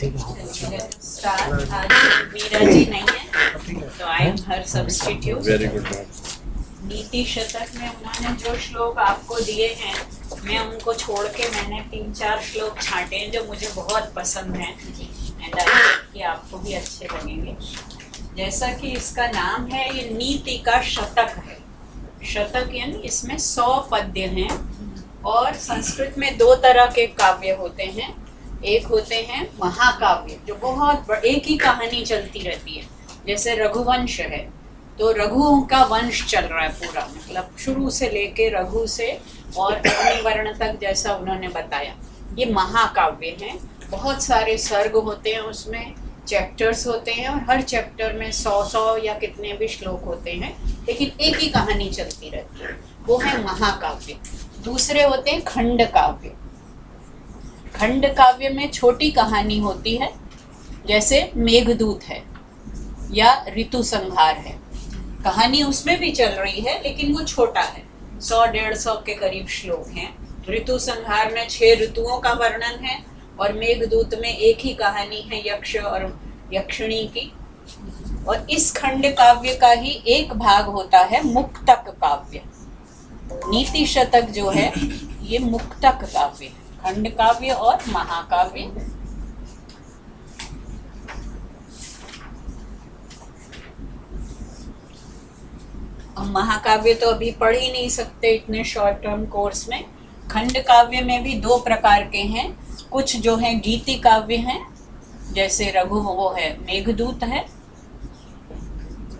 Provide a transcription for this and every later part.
Start. आज मीरा जी नहीं है तो I am her substitute. Very good ma'am. नीति शतक में उन्होंने जो श्लोक आपको दिए हैं, मैं उनको छोड़ के मैंने 3-4 श्लोक छांटे हैं जो मुझे बहुत पसंद हैं एंड आई होप कि आपको भी अच्छे लगेंगे। जैसा कि इसका नाम है, ये नीति का शतक है। शतक यानी इसमें 100 पद्य हैं और संस्कृत में 2 तरह के काव्य होते हैं। एक होते हैं महाकाव्य जो बहुत एक ही कहानी चलती रहती है, जैसे रघुवंश है तो रघुओं का वंश चल रहा है पूरा, मतलब शुरू से लेके रघु से और अग्निवर्ण तक जैसा उन्होंने बताया। ये महाकाव्य हैं, बहुत सारे सर्ग होते हैं, उसमें चैप्टर्स होते हैं और हर चैप्टर में 100 या कितने भी श्लोक होते हैं, लेकिन एक ही कहानी चलती रहती है, वो है महाकाव्य। दूसरे होते हैं खंड काव्य। खंड काव्य में छोटी कहानी होती है, जैसे मेघदूत है या ऋतु संहार है। कहानी उसमें भी चल रही है लेकिन वो छोटा है, 100-150 के करीब श्लोक हैं। ऋतु संहार में 6 ऋतुओं का वर्णन है और मेघदूत में एक ही कहानी है यक्ष और यक्षिणी की। और इस खंड काव्य का ही एक भाग होता है मुक्तक काव्य। नीति शतक जो है ये मुक्तक काव्य है, खंड काव्य और महाकाव्य। हम महाकाव्य तो अभी पढ़ ही नहीं सकते इतने शॉर्ट टर्म कोर्स में। खंड काव्य में भी 2 प्रकार के हैं, कुछ जो हैं गीति काव्य हैं, जैसे रघु वो है मेघदूत है,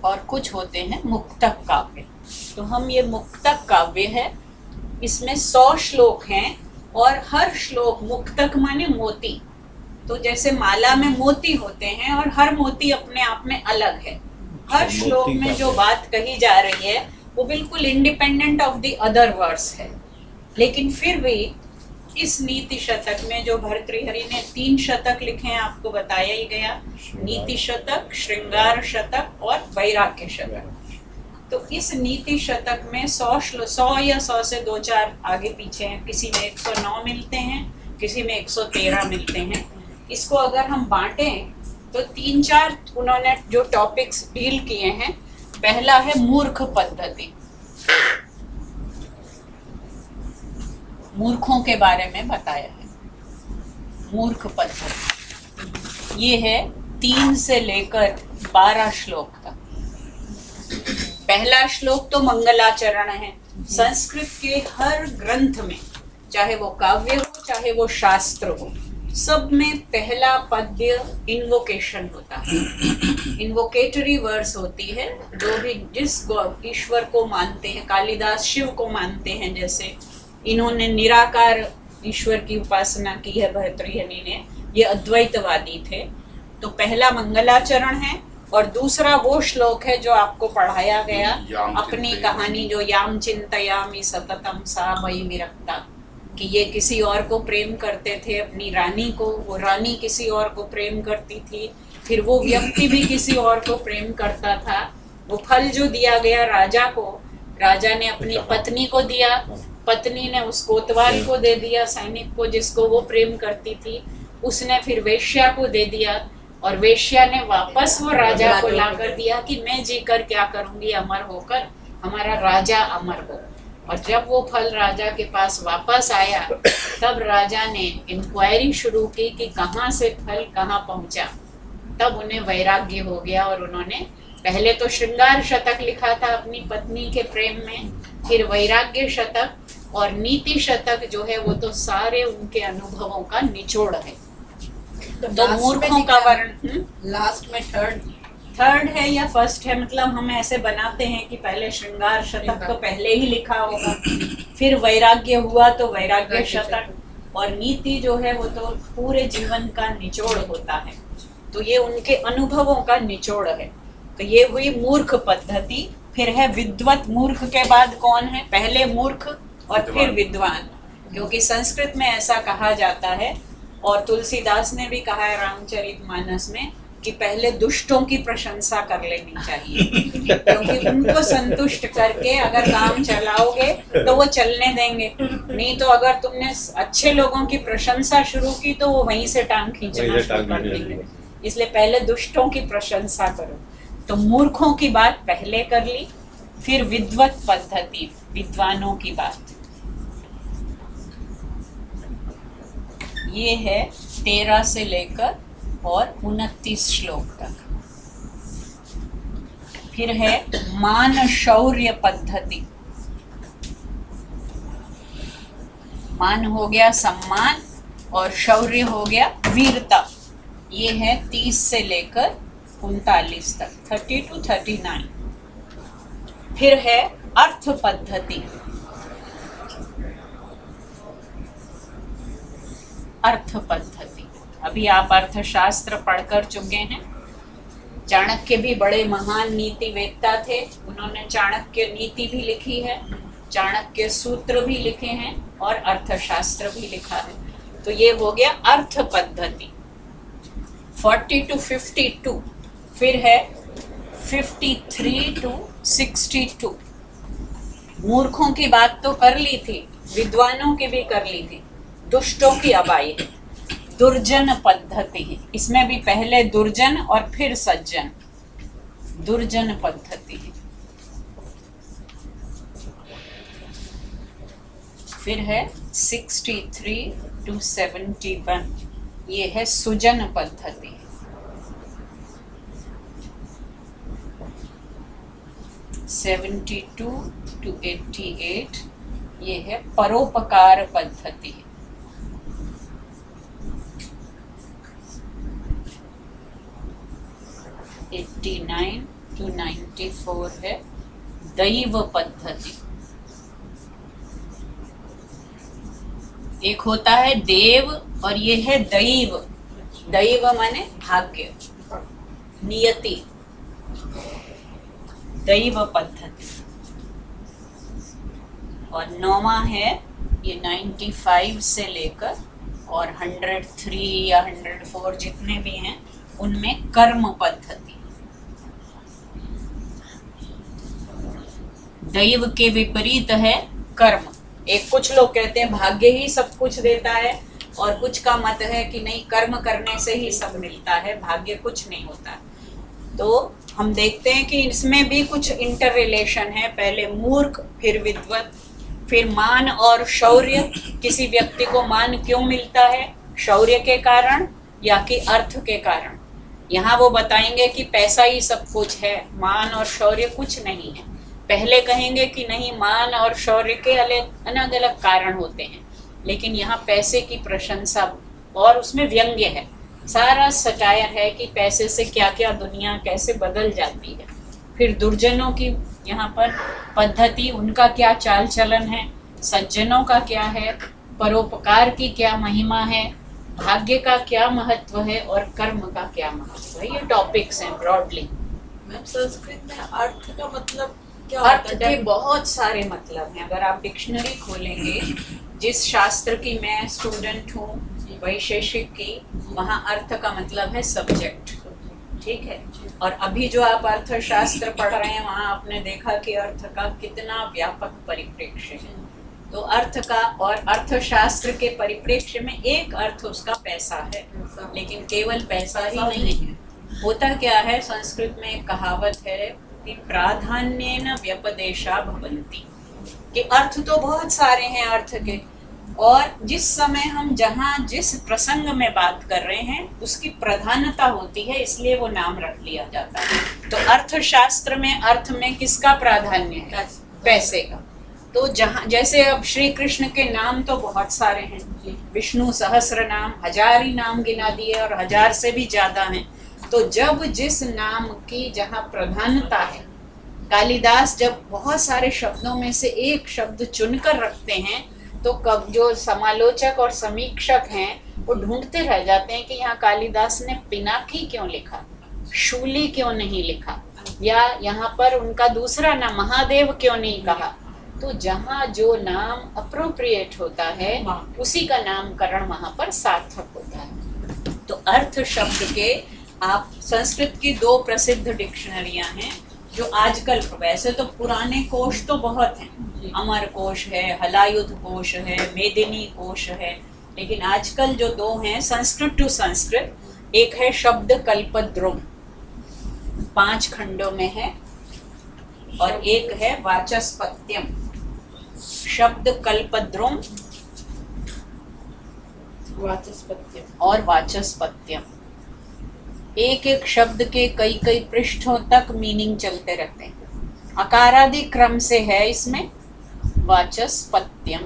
और कुछ होते हैं मुक्तक काव्य। तो हम ये मुक्तक काव्य है, इसमें 100 श्लोक हैं और हर श्लोक, मुक्तक माने मोती, तो जैसे माला में मोती होते हैं और हर मोती अपने आप में अलग है। हर श्लोक में जो बात कही जा रही है वो बिल्कुल independent of the other words है। लेकिन फिर भी इस नीति शतक में जो भर्तृहरि ने 3 शतक लिखे हैं, आपको बताया ही गया, नीति शतक, श्रृंगार शतक और वैराग्य शतक। तो इस नीति शतक में 100 या 100 से 2-4 आगे पीछे हैं, किसी में 109 मिलते हैं, किसी में 113 मिलते हैं। इसको अगर हम बांटें तो 3-4 उन्होंने जो टॉपिक्स डील किए हैं, पहला है मूर्ख पद्धति, मूर्खों के बारे में बताया है। मूर्ख पद्धति ये है 3 से लेकर 12 श्लोक तक। पहला श्लोक तो मंगलाचरण है। संस्कृत के हर ग्रंथ में, चाहे वो काव्य हो चाहे वो शास्त्र हो, सब में पहला पद्य इन्वोकेशन होता है, इन्वोकेटरी वर्ड्स होती है। जो भी जिस ईश्वर को मानते हैं, कालिदास शिव को मानते हैं, जैसे इन्होंने निराकार ईश्वर की उपासना की है भर्तृहरि ने, ये अद्वैतवादी थे। तो पहला मंगलाचरण है और दूसरा वो श्लोक है जो आपको पढ़ाया गया, अपनी कहानी जो याम चिंतयामि सततम सा मयि विरक्ता, कि ये किसी और को प्रेम करते थे, अपनी रानी को, वो रानी किसी और को प्रेम करती थी, फिर वो व्यक्ति भी किसी और को प्रेम करता था। वो फल जो दिया गया राजा को, राजा ने अपनी पत्नी को दिया, पत्नी ने उस कोतवाल को दे दिया, सैनिक को जिसको वो प्रेम करती थी, उसने फिर वेश्या को दे दिया और वेश्या ने वापस वो राजा को ला कर दिया कि मैं जीकर क्या करूंगी अमर होकर, हमारा राजा अमर हो। और जब वो फल राजा के पास वापस आया तब राजा ने इंक्वायरी शुरू की कि कहाँ से फल कहाँ पहुँचा। तब उन्हें वैराग्य हो गया और उन्होंने पहले तो श्रृंगार शतक लिखा था अपनी पत्नी के प्रेम में, फिर वैराग्य शतक और नीति शतक जो है वो तो सारे उनके अनुभवों का निचोड़ है। तो मूर्खों का वर्ण लास्ट में थर्ड है या फर्स्ट है, मतलब हम ऐसे बनाते हैं कि पहले श्रृंगार शतक तो पहले ही लिखा होगा, फिर वैराग्य हुआ तो वैराग्य शतक, और नीति जो है वो तो पूरे जीवन का निचोड़ होता है। तो ये उनके अनुभवों का निचोड़ है। तो ये हुई मूर्ख पद्धति। फिर है विद्वत। मूर्ख के बाद कौन है? पहले मूर्ख और फिर विद्वान, क्योंकि संस्कृत में ऐसा कहा जाता है और तुलसीदास ने भी कहा है रामचरितमानस में कि पहले दुष्टों की प्रशंसा कर लेनी चाहिए, क्योंकि उनको संतुष्ट करके अगर काम चलाओगे तो वो चलने देंगे। नहीं तो अगर तुमने अच्छे लोगों की प्रशंसा शुरू की तो वो वहीं से टांग खींचना शुरू कर देंगे। इसलिए पहले दुष्टों की प्रशंसा करो। तो मूर्खों की बात पहले कर ली, फिर विद्वत पद्धति, विद्वानों की बात। ये है 13 से लेकर और 29 श्लोक तक। फिर है मान शौर्य पद्धति। मान हो गया सम्मान और शौर्य हो गया वीरता। ये है 30 से लेकर 39 तक, 30 to 39। फिर है अर्थ पद्धति। अर्थ पद्धति, अभी आप अर्थशास्त्र पढ़कर चुके हैं। चाणक्य भी बड़े महान नीति वेत्ता थे, उन्होंने चाणक्य नीति भी लिखी है, चाणक्य सूत्र भी लिखे हैं और अर्थशास्त्र भी लिखा है। तो ये हो गया अर्थ पद्धति। 40 to 52। फिर है 53 to 62। मूर्खों की बात तो कर ली थी, विद्वानों की भी कर ली थी, दुष्टों की अब आई है दुर्जन पद्धति है। इसमें भी पहले दुर्जन और फिर सज्जन, दुर्जन पद्धति है। फिर है 63 to 71, ये है सुजन पद्धति। 72 to 88, ये है परोपकार पद्धति। 89 to 94 है दैव पद्धति। एक होता है देव और ये है दैव। दैव माने भाग्य, नियति, दैव पद्धति। और 9वां है ये 95 से लेकर और 103 या 104 जितने भी हैं उनमें कर्म पद्धति। दैव के विपरीत है कर्म। एक कुछ लोग कहते हैं भाग्य ही सब कुछ देता है, और कुछ का मत है कि नहीं, कर्म करने से ही सब मिलता है, भाग्य कुछ नहीं होता। तो हम देखते हैं कि इसमें भी कुछ इंटर रिलेशन है। पहले मूर्ख, फिर विद्वत, फिर मान और शौर्य। किसी व्यक्ति को मान क्यों मिलता है, शौर्य के कारण या कि अर्थ के कारण। यहाँ वो बताएंगे कि पैसा ही सब कुछ है, मान और शौर्य कुछ नहीं है। पहले कहेंगे कि नहीं, मान और शौर्य के अलग अलग कारण होते हैं, लेकिन यहाँ पैसे की प्रशंसा और उसमें व्यंग्य है, सारा सटायर है कि पैसे से क्या क्या दुनिया कैसे बदल जाती है। फिर दुर्जनों की यहाँ पर पद्धति, उनका क्या चाल चलन है, सज्जनों का क्या है, परोपकार की क्या महिमा है, भाग्य का क्या महत्व है और कर्म का क्या महत्व है। ये टॉपिक्स हैं ब्रॉडली। मैम संस्कृत में अर्थ का मतलब क्या अर्थ होता है? के बहुत सारे मतलब हैं। अगर आप डिक्शनरी खोलेंगे, जिस शास्त्र की मैं स्टूडेंट हूँ, वैशेषिक की, वहाँ अर्थ का मतलब है सब्जेक्ट, ठीक है। और अभी जो आप अर्थशास्त्र पढ़ रहे हैं, वहाँ आपने देखा कि अर्थ का कितना व्यापक परिप्रेक्ष्य है। तो अर्थ का और अर्थशास्त्र के परिप्रेक्ष्य में एक अर्थ उसका पैसा है, लेकिन केवल पैसा ही नहीं है। होता क्या है, संस्कृत में एक कहावत है कि प्राधान्येन व्यपदेशा भवन्ति, कि अर्थ तो बहुत सारे हैं अर्थ के, और जिस समय हम जहाँ जिस प्रसंग में बात कर रहे हैं उसकी प्रधानता होती है, इसलिए वो नाम रख लिया जाता है। तो अर्थशास्त्र में अर्थ में किसका प्राधान्य है, पैसे का। तो जहाँ जैसे अब श्री कृष्ण के नाम तो बहुत सारे हैं, विष्णु सहस्र नाम, 1000 ही नाम गिना दिए और 1000 से भी ज्यादा हैं। तो जब जिस नाम की जहाँ प्रधानता है, कालिदास जब बहुत सारे शब्दों में से एक शब्द चुनकर रखते हैं, तो कब जो समालोचक और समीक्षक हैं वो ढूंढते रह जाते हैं कि यहाँ कालिदास ने पिनाकी क्यों लिखा, शूली क्यों नहीं लिखा, या यहाँ पर उनका दूसरा नाम महादेव क्यों नहीं कहा। तो जहाँ जो नाम अप्रोप्रिएट होता है उसी का नामकरण वहाँ पर सार्थक होता है। तो अर्थ शब्द के आप संस्कृत की 2 प्रसिद्ध डिक्शनरियां हैं जो आजकल, वैसे तो पुराने कोश तो बहुत हैं, अमर कोश है, हलायुध कोश है, मेदिनी कोश है, लेकिन आजकल जो 2 हैं संस्कृत टू संस्कृत, एक है शब्द कल्पद्रुम 5 खंडों में है, और एक है वाचस्पत्यम। शब्द कल्पद्रुम और वाचस्पत्यम, एक एक शब्द के कई कई पृष्ठों तक मीनिंग चलते रहते हैं। अकारादि क्रम से है इसमें वाचस्पत्यम।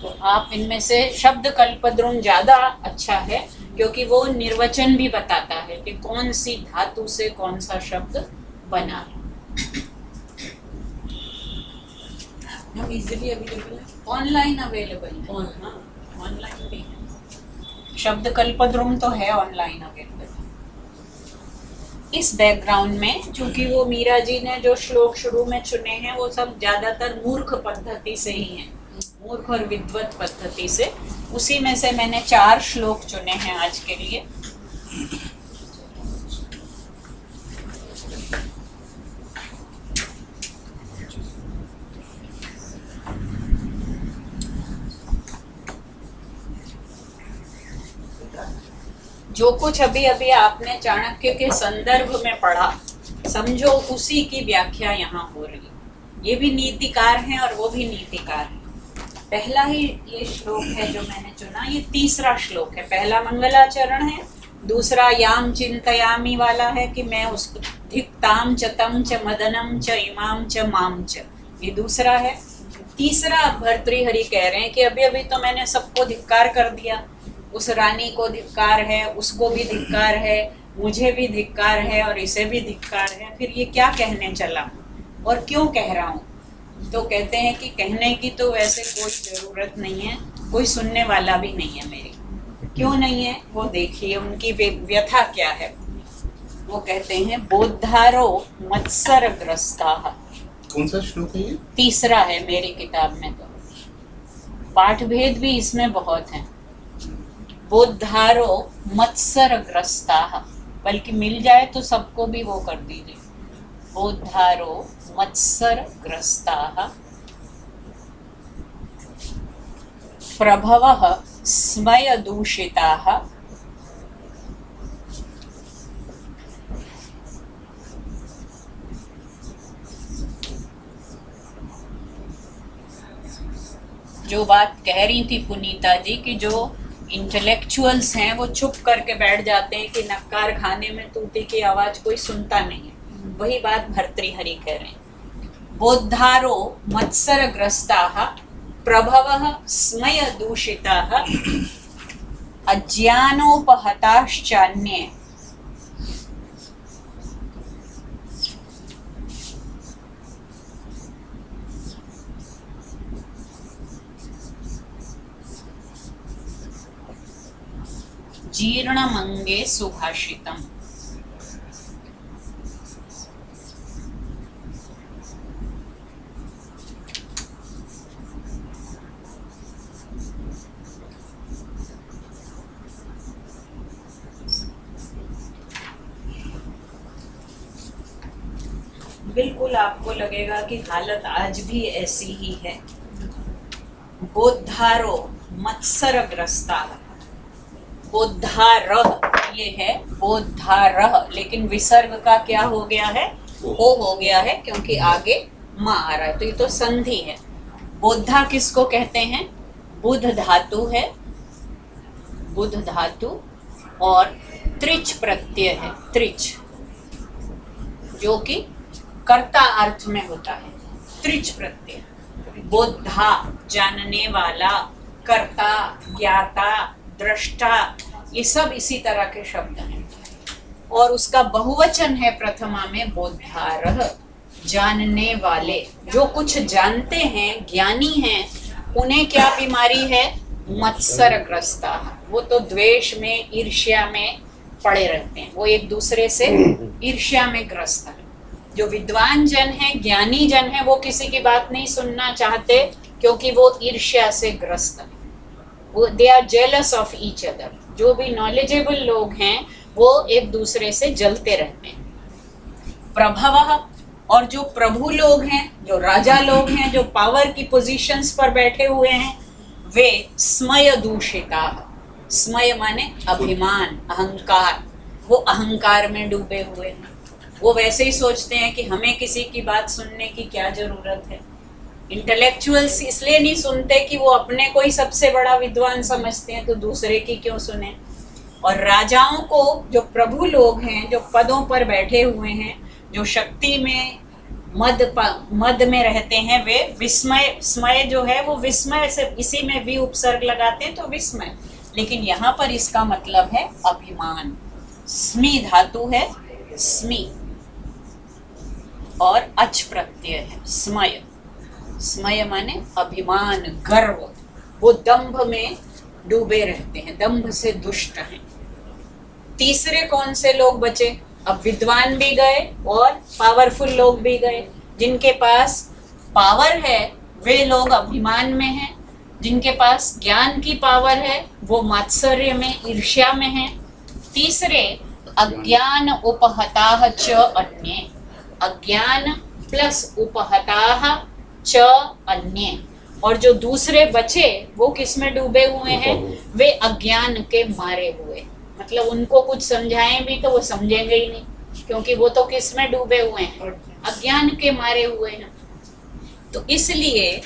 तो आप इनमें से शब्द कल्पद्रुम ज्यादा अच्छा है, क्योंकि वो निर्वचन भी बताता है कि कौन सी धातु से कौन सा शब्द बना है। इजीली अवेलेबल है, ऑनलाइन अवेलेबल है, ऑनलाइन भी है। शब्द कल्पद्रुम तो है ऑनलाइन अवेलेबल। इस बैकग्राउंड में चूंकि वो मीरा जी ने जो श्लोक शुरू में चुने हैं वो सब ज्यादातर मूर्ख पद्धति से ही हैं, मूर्ख और विद्वत पद्धति से। उसी में से मैंने 4 श्लोक चुने हैं आज के लिए। जो कुछ अभी अभी आपने चाणक्य के संदर्भ में पढ़ा, समझो उसी की व्याख्या यहाँ हो रही है। ये भी नीतिकार हैं और वो भी नीतिकार हैं। पहला ही ये श्लोक है जो मैंने चुना, ये 3रा श्लोक है। पहला मंगलाचरण है, दूसरा याम चिंतयामी वाला है कि मैं उस धिक्ताम च तम च मदनम च इमाम च माम च, ये दूसरा है। तीसरा भर्तृहरि कह रहे हैं कि अभी अभी तो मैंने सबको धिक्कार कर दिया, उस रानी को धिक्कार है, उसको भी धिक्कार है, मुझे भी धिक्कार है और इसे भी धिक्कार है, फिर ये क्या कहने चला और क्यों कह रहा हूँ। तो कहते हैं कि कहने की तो वैसे कोई ज़रूरत नहीं है, कोई सुनने वाला भी नहीं है मेरी। क्यों नहीं है वो देखिए, उनकी व्यथा क्या है। वो कहते हैं बोद्धारो मत्सरग्रस्ता। कौन सा श्लोक है ये? 3रा है मेरी किताब में। तो पाठ भेद भी इसमें बहुत है। बोद्धारो मत्सरग्रस्ता, बल्कि मिल जाए तो सबको भी वो कर दीजिए। बोद्धारो मत्सरग्रस्ता प्रभवः स्मयदूषिताः जो बात कह रही थी पुनीता जी कि जो इंटेलेक्चुअल्स हैं वो चुप करके बैठ जाते हैं कि नक्कार खाने में तूती की आवाज कोई सुनता नहीं है, वही बात भर्तृहरि कह रहे हैं। बोद्धारो मत्सरग्रस्ताः प्रभवः स्मयदूषिताः अज्ञानोपहताश्चान्ये जीर्णमंगे सुभाषितम्। बिल्कुल आपको लगेगा कि हालत आज भी ऐसी ही है। बोद्धारो मत्सरग्रस्ता, बोद्धारह ये है, बोद्धारह, लेकिन विसर्ग का क्या हो गया है, ओ हो गया है, क्योंकि आगे माँ आ रहा है, तो ये तो संधि है। बोद्धा किसको कहते हैं? बुध धातु है, बुध धातु, और त्रिच प्रत्यय है, त्रिच, जो कि कर्ता अर्थ में होता है। त्रिच प्रत्यय, बोद्धा जानने वाला, कर्ता, ज्ञाता, दृष्टा, ये सब इसी तरह के शब्द हैं। और उसका बहुवचन है प्रथमा में बोद्धारः, जानने वाले, जो कुछ जानते हैं, ज्ञानी हैं, उन्हें क्या बीमारी है? मत्सरग्रस्ता, वो तो द्वेष में, ईर्ष्या में पड़े रहते हैं, वो एक दूसरे से ईर्ष्या में ग्रस्त है। जो विद्वान जन है, ज्ञानी जन है, वो किसी की बात नहीं सुनना चाहते, क्योंकि वो ईर्ष्या से ग्रस्त है, वो they are jealous of each other. जो भी नॉलेजेबल लोग हैं वो एक दूसरे से जलते रहते हैं। प्रभवः, और जो प्रभु लोग हैं, जो राजा लोग हैं, जो पावर की पोजीशंस पर बैठे हुए हैं, वे स्मय दूषिता। स्मय माने अभिमान, अहंकार, वो अहंकार में डूबे हुए हैं। वो वैसे ही सोचते हैं कि हमें किसी की बात सुनने की क्या जरूरत है। इंटेलेक्चुअल्स इसलिए नहीं सुनते कि वो अपने को ही सबसे बड़ा विद्वान समझते हैं, तो दूसरे की क्यों सुने। और राजाओं को, जो प्रभु लोग हैं, जो पदों पर बैठे हुए हैं, जो शक्ति में मद में रहते हैं, वे विस्मय, स्मय जो है वो विस्मय से, इसी में भी उपसर्ग लगाते हैं तो विस्मय, लेकिन यहाँ पर इसका मतलब है अभिमान। स्मी धातु है, स्मी, और अच प्रत्यय है, स्मय। स्मय माने अभिमान, गर्व। वो दंभ में डूबे रहते हैं, दंभ से दुष्ट हैं। तीसरे कौन से लोग बचे? अब विद्वान भी गए और पावरफुल लोग भी गए। जिनके पास पावर है वे लोग अभिमान में हैं, जिनके पास ज्ञान की पावर है वो मात्सर्य में, ईर्ष्या में हैं। तीसरे अज्ञान उपहताः च अन्ये, अज्ञान प्लस उपहताः च अन्ये, और जो दूसरे बचे वो किस में डूबे हुए हैं? वे अज्ञान के मारे हुए। मतलब उनको कुछ समझाएं भी तो वो समझेंगे ही नहीं, क्योंकि वो तो किस में डूबे हुए हैं? अज्ञान के मारे हुए हैं। तो इसलिए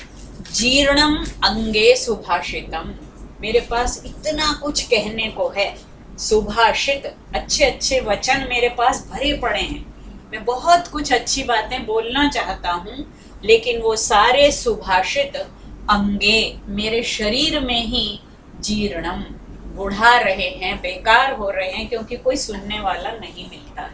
जीर्णम अंगे सुभाषितम, मेरे पास इतना कुछ कहने को है। सुभाषित, अच्छे अच्छे वचन मेरे पास भरे पड़े हैं। मैं बहुत कुछ अच्छी बातें बोलना चाहता हूँ, लेकिन वो सारे सुभाषित अंगे, मेरे शरीर में ही जीर्णम, बुढ़ा रहे हैं, बेकार हो रहे हैं, क्योंकि कोई सुनने वाला नहीं मिलता है,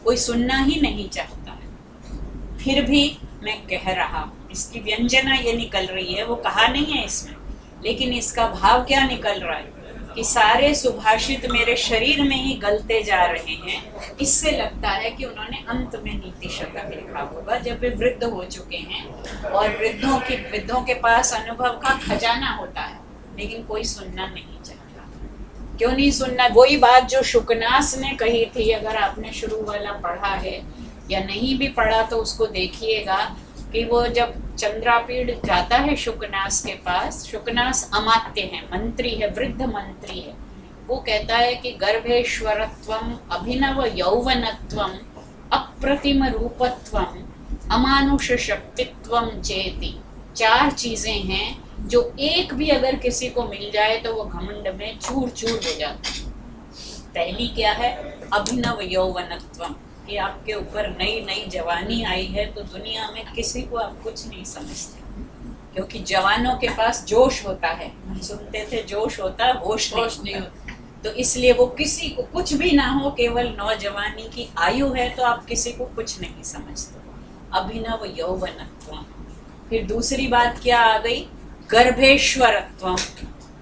कोई सुनना ही नहीं चाहता है। फिर भी मैं कह रहा हूँ, इसकी व्यंजना ये निकल रही है, वो कहा नहीं है इसमें, लेकिन इसका भाव क्या निकल रहा है कि सारे सुभाषित मेरे शरीर में ही गलते जा रहे हैं। इससे लगता है कि उन्होंने अंत में नीति शतक लिखा होगा, जब वे वृद्ध हो चुके हैं और वृद्धों के पास अनुभव का खजाना होता है, लेकिन कोई सुनना नहीं चाहता। क्यों नहीं सुनना? वही बात जो शुकनास ने कही थी, अगर आपने शुरू वाला पढ़ा है या नहीं भी पढ़ा तो उसको देखिएगा, कि वो जब चंद्रापीड़ जाता है शुकनास के पास, शुकनास अमात्य है, मंत्री है, वृद्ध मंत्री है, वो कहता है कि गर्भेश्वरत्वम, अभिनव यौवनत्वम, अप्रतिम रूपत्वम, अमानुष शक्तित्वम चेति। 4 चीजें हैं जो एक भी अगर किसी को मिल जाए तो वो घमंड में चूर चूर हो जाता है। पहली क्या है? अभिनव यौवनत्वम, कि आपके ऊपर नई नई जवानी आई है तो दुनिया में किसी को आप कुछ नहीं समझते, क्योंकि जवानों के पास जोश होता है। हम सुनते थे जोश होता है, होश नहीं होता। तो इसलिए वो किसी को कुछ भी ना हो, केवल नौजवानी की आयु है तो आप किसी को कुछ नहीं समझते। अभिनव यौवनत्वम। फिर दूसरी बात क्या आ गई? गर्भेश्वरत्वम,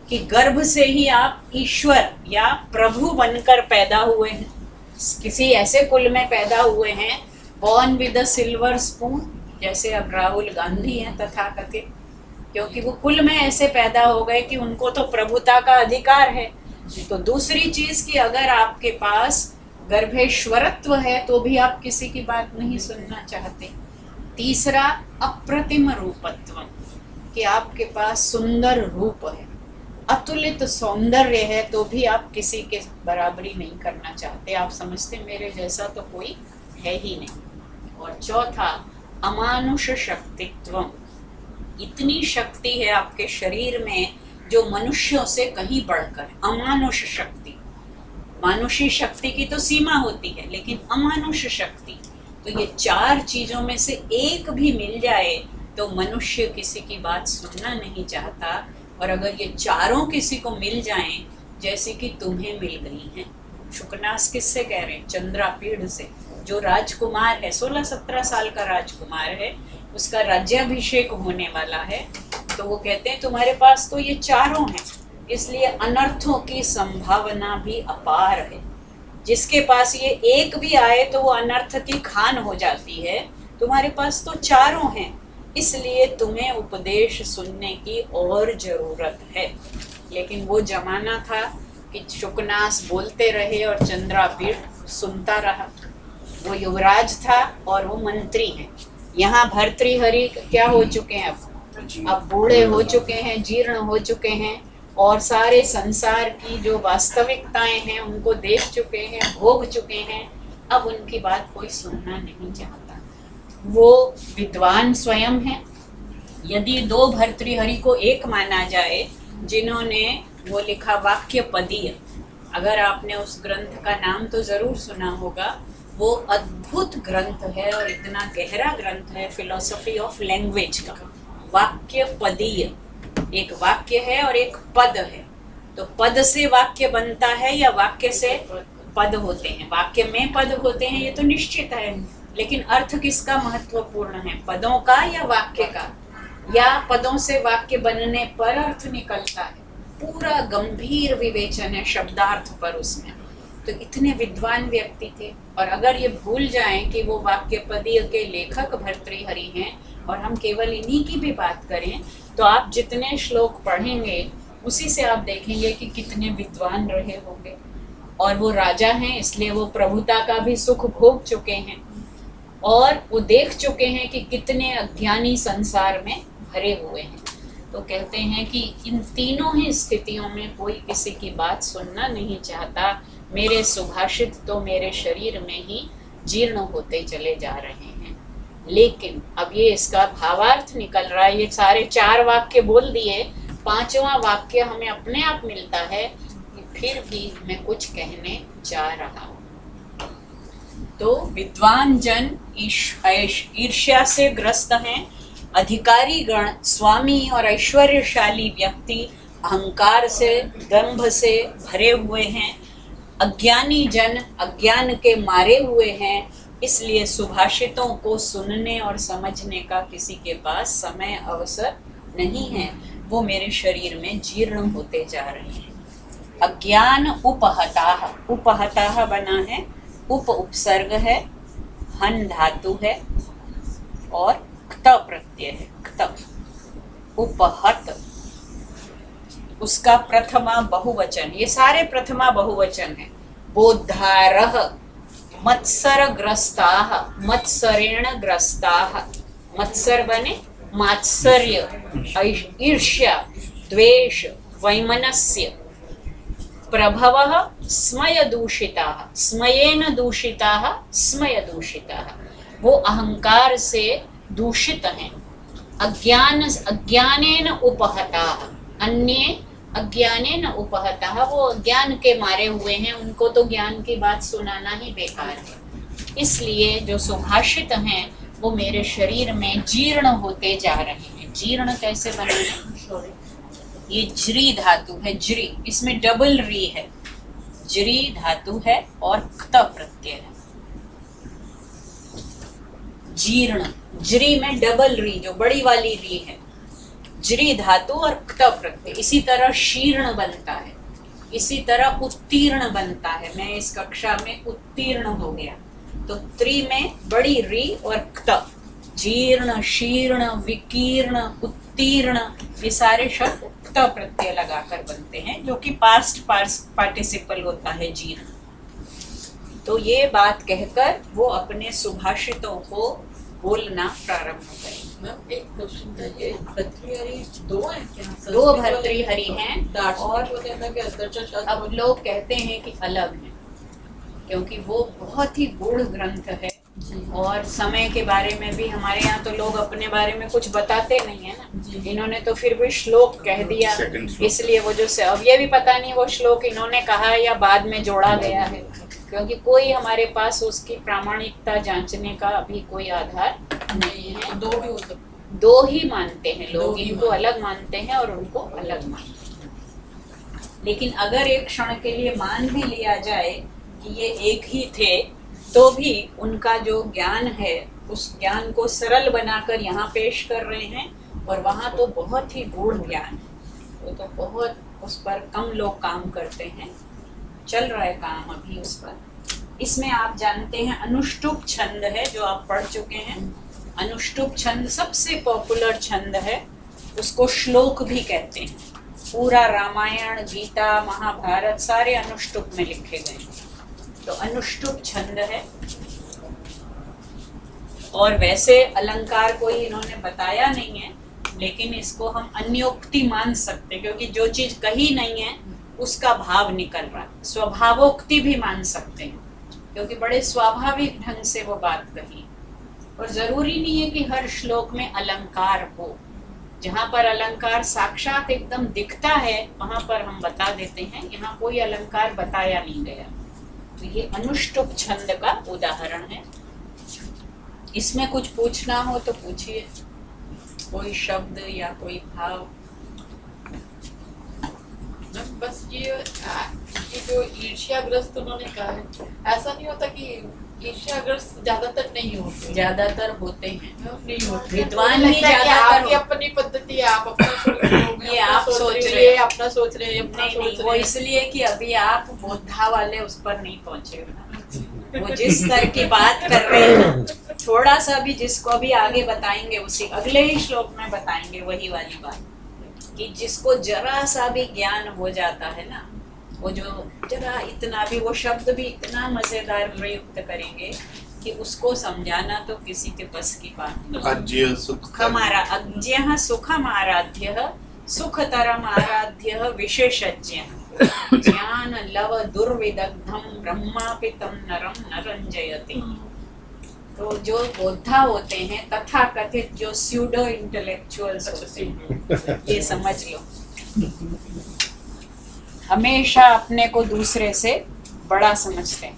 कि गर्भ से ही आप ईश्वर या प्रभु बनकर पैदा हुए हैं। किसी ऐसे कुल में पैदा हुए हैं, born with a silver spoon, जैसे अब राहुल गांधी हैं तथाकथित, क्योंकि वो कुल में ऐसे पैदा हो गए कि उनको तो प्रभुता का अधिकार है। तो दूसरी चीज कि अगर आपके पास गर्भेश्वरत्व है तो भी आप किसी की बात नहीं सुनना चाहते। तीसरा अप्रतिम रूपत्व, कि आपके पास सुंदर रूप है, अतुलित सौंदर्य है, तो भी आप किसी के बराबरी नहीं करना चाहते। आप समझते मेरे जैसा तो कोई है ही नहीं। और चौथा अमानुष शक्तित्वम, इतनी शक्ति है आपके शरीर में जो मनुष्यों से कहीं बढ़कर। अमानुष शक्ति, मानुषी शक्ति की तो सीमा होती है, लेकिन अमानुष शक्ति, तो ये 4 चीजों में से एक भी मिल जाए तो मनुष्य किसी की बात सुनना नहीं चाहता। और अगर ये चारों किसी को मिल जाएं, जैसे कि तुम्हें मिल गई हैं। शुकनास किससे कह रहे हैं? चंद्रापीड़ से, जो राजकुमार है, 16-17 साल का राजकुमार है, उसका राज्याभिषेक होने वाला है। तो वो कहते हैं तुम्हारे पास तो ये चारों हैं, इसलिए अनर्थों की संभावना भी अपार है। जिसके पास ये एक भी आए तो वो अनर्थ की खान हो जाती है। तुम्हारे पास तो चारों हैं, इसलिए तुम्हें उपदेश सुनने की और जरूरत है। लेकिन वो जमाना था कि शुकनास बोलते रहे और चंद्रापीठ सुनता रहा। वो युवराज था और वो मंत्री है। यहाँ भर्तृहरि क्या हो चुके हैं, अब बूढ़े हो चुके हैं, जीर्ण हो चुके हैं और सारे संसार की जो वास्तविकताएं हैं उनको देख चुके हैं, भोग चुके हैं। अब उनकी बात कोई सुनना नहीं चाहता। वो विद्वान स्वयं है। यदि दो भर्तृहरि को एक माना जाए जिन्होंने वो लिखा वाक्यपदीय, अगर आपने उस ग्रंथ का नाम तो जरूर सुना होगा, वो अद्भुत ग्रंथ है और इतना गहरा ग्रंथ है फिलॉसफी ऑफ लैंग्वेज का। वाक्यपदीय, एक वाक्य है और एक पद है। तो पद से वाक्य बनता है या वाक्य से पद होते हैं? वाक्य में पद होते हैं ये तो निश्चित है, लेकिन अर्थ किसका महत्वपूर्ण है, पदों का या वाक्य का? या पदों से वाक्य बनने पर अर्थ निकलता है? पूरा गंभीर विवेचन है शब्दार्थ पर उसमें। तो इतने विद्वान व्यक्ति थे, और अगर ये भूल जाएं कि वो वाक्यपदीय के लेखक भर्तृहरि हैं और हम केवल इन्हीं की भी बात करें, तो आप जितने श्लोक पढ़ेंगे उसी से आप देखेंगे कि कितने विद्वान रहे होंगे। और वो राजा हैं इसलिए वो प्रभुता का भी सुख भोग चुके हैं और वो देख चुके हैं कि कितने अज्ञानी संसार में भरे हुए हैं। तो कहते हैं कि इन तीनों ही स्थितियों में कोई किसी की बात सुनना नहीं चाहता। मेरे सुभाषित तो मेरे शरीर में ही जीर्ण होते चले जा रहे हैं। लेकिन अब ये इसका भावार्थ निकल रहा है। ये सारे 4 वाक्य बोल दिए, 5वां वाक्य हमें अपने आप मिलता है कि फिर भी मैं कुछ कहने जा रहा हूँ। तो विद्वान जन ईर्ष्या से ग्रस्त हैं, अधिकारी गण, स्वामी और ऐश्वर्यशाली व्यक्ति अहंकार से, दंभ से भरे हुए हैं। अज्ञानी जन अज्ञान के मारे हुए हैं, इसलिए सुभाषितों को सुनने और समझने का किसी के पास समय अवसर नहीं है। वो मेरे शरीर में जीर्ण होते जा रहे हैं। अज्ञान उपहताः, उपहताः बना है, उप उपसर्ग है, हन धातु है और क्त प्रत्यय है। क्त उपहत, उसका प्रथमा बहुवचन, ये सारे प्रथमा बहुवचन है। बोद्धारः, मत्सरग्रस्ताः, मत्सरेण ग्रस्ताः, मत्सर बने मात्सर्य, ईर्ष्या, द्वेष, वैमनस्य। प्रभवः स्मय दूषिताः, स्मयेन दूषिताः, स्मय दूषिताः, वो अहंकार से दूषित हैं। अज्ञानेन उपहताः, अन्ये अज्ञानेन उपहताः, वो अज्ञान के मारे हुए हैं, उनको तो ज्ञान की बात सुनाना ही बेकार है। इसलिए जो सुभाषित हैं वो मेरे शरीर में जीर्ण होते जा रहे हैं। जीर्ण कैसे बने हैं? ये ज्री धातु है, ज्री, इसमें डबल री है। ज्री धातु है और क्त प्रत्यय है। जीर्ण, ज्री में डबल री, जो बड़ी वाली री है, ज्री धातु और क्त प्रत्यय। इसी तरह शीर्ण बनता है, इसी तरह उत्तीर्ण बनता है। मैं इस कक्षा में उत्तीर्ण हो गया, तो त्रि में बड़ी री और क्त, जीर्ण, शीर्ण, विकीर्ण, उत्तीर्ण, ये सारे शब्द क्त प्रत्यय लगाकर बनते हैं, जो कि पास्ट पार्टिसिपल होता है जीर्ण। तो ये बात कहकर वो अपने सुभाषितों को बोलना प्रारंभ करें। मैम एक क्वेश्चन था, ये भर्तृहरि 2 हैं क्या? 2 भर्तृहरि हैं और अब अब लोग कहते हैं कि अलग हैं, क्योंकि वो बहुत ही गूढ़ ग्रंथ है और समय के बारे में भी हमारे यहाँ तो लोग अपने बारे में कुछ बताते नहीं है ना। इन्होंने तो फिर भी श्लोक कह दिया, इसलिए वो जो अब ये भी पता नहीं वो श्लोक इन्होंने कहा है या बाद में जोड़ा गया है, क्योंकि कोई हमारे पास उसकी प्रामाणिकता जांचने का अभी कोई आधार नहीं है। 2 भी हो सकते, 2 ही मानते हैं लोग, इनको अलग मानते हैं और उनको अलग मानते हैं। लेकिन अगर एक क्षण के लिए मान भी लिया जाए कि ये एक ही थे, तो भी उनका जो ज्ञान है उस ज्ञान को सरल बनाकर यहाँ पेश कर रहे हैं, और वहाँ तो बहुत ही गूढ़ ज्ञान है, वो तो बहुत उस पर कम लोग काम करते हैं। चल रहा है काम अभी उस पर। इसमें आप जानते हैं अनुष्टुप छंद है, जो आप पढ़ चुके हैं। अनुष्टुप छंद सबसे पॉपुलर छंद है, उसको श्लोक भी कहते हैं। पूरा रामायण, गीता, महाभारत सारे अनुष्टुप में लिखे गए। तो अनुष्टुप छंद है। और वैसे अलंकार कोई इन्होंने बताया नहीं है, लेकिन इसको हम अन्योक्ति मान सकते, क्योंकि जो चीज कही नहीं है उसका भाव निकल रहा है। स्वभावोक्ति भी मान सकते हैं, क्योंकि बड़े स्वाभाविक ढंग से वो बात कही। और जरूरी नहीं है कि हर श्लोक में अलंकार हो। जहाँ पर अलंकार साक्षात एकदम दिखता है वहां पर हम बता देते हैं, यहाँ कोई अलंकार बताया नहीं गया। तो ये अनुष्टुप छंद का उदाहरण है। इसमें कुछ पूछना हो तो पूछिए, कोई शब्द या कोई भाव। बस ये जो ईर्ष्याग्रस्त उन्होंने कहा है, ऐसा नहीं होता कि ईर्ष्याग्रस्त ज्यादातर नहीं होते? ज्यादातर होते हैं, नहीं होते। विद्वान ही ज्यादातर आपकी अपनी पद्धति है, आप अपना सोच रहे हो, ये आप सोच रहे हैं, अपना सोच रहे हैं, अपना नहीं, सोच नहीं, रहे वो हैं। इसलिए कि अभी आप बोधा वाले उस पर नहीं पहुंचे हो ना। वो जिस तरह की बात कर रहे हैं, थोड़ा सा भी जिसको अभी आगे बताएंगे, उसी अगले ही श्लोक में बताएंगे वही वाली बात, कि जिसको जरा सा भी ज्ञान हो जाता है ना, वो जो जरा इतना भी, वो शब्द भी इतना मजेदार प्रयुक्त करेंगे कि उसको समझाना तो किसी के बस की बात नहीं। अज्य सुख अज्ञः सुखम आराध्य सुखतरम आराध्य विशेषज्ञ ज्ञान लव दुर्विदग्धम ब्रह्मापितम नरम न रंजयति। तो जो बोधा होते हैं, तथा कथित जो स्यूडो इंटेलेक्चुअल्स होते हैं, ये समझ लो, हमेशा अपने को दूसरे से बड़ा समझते हैं।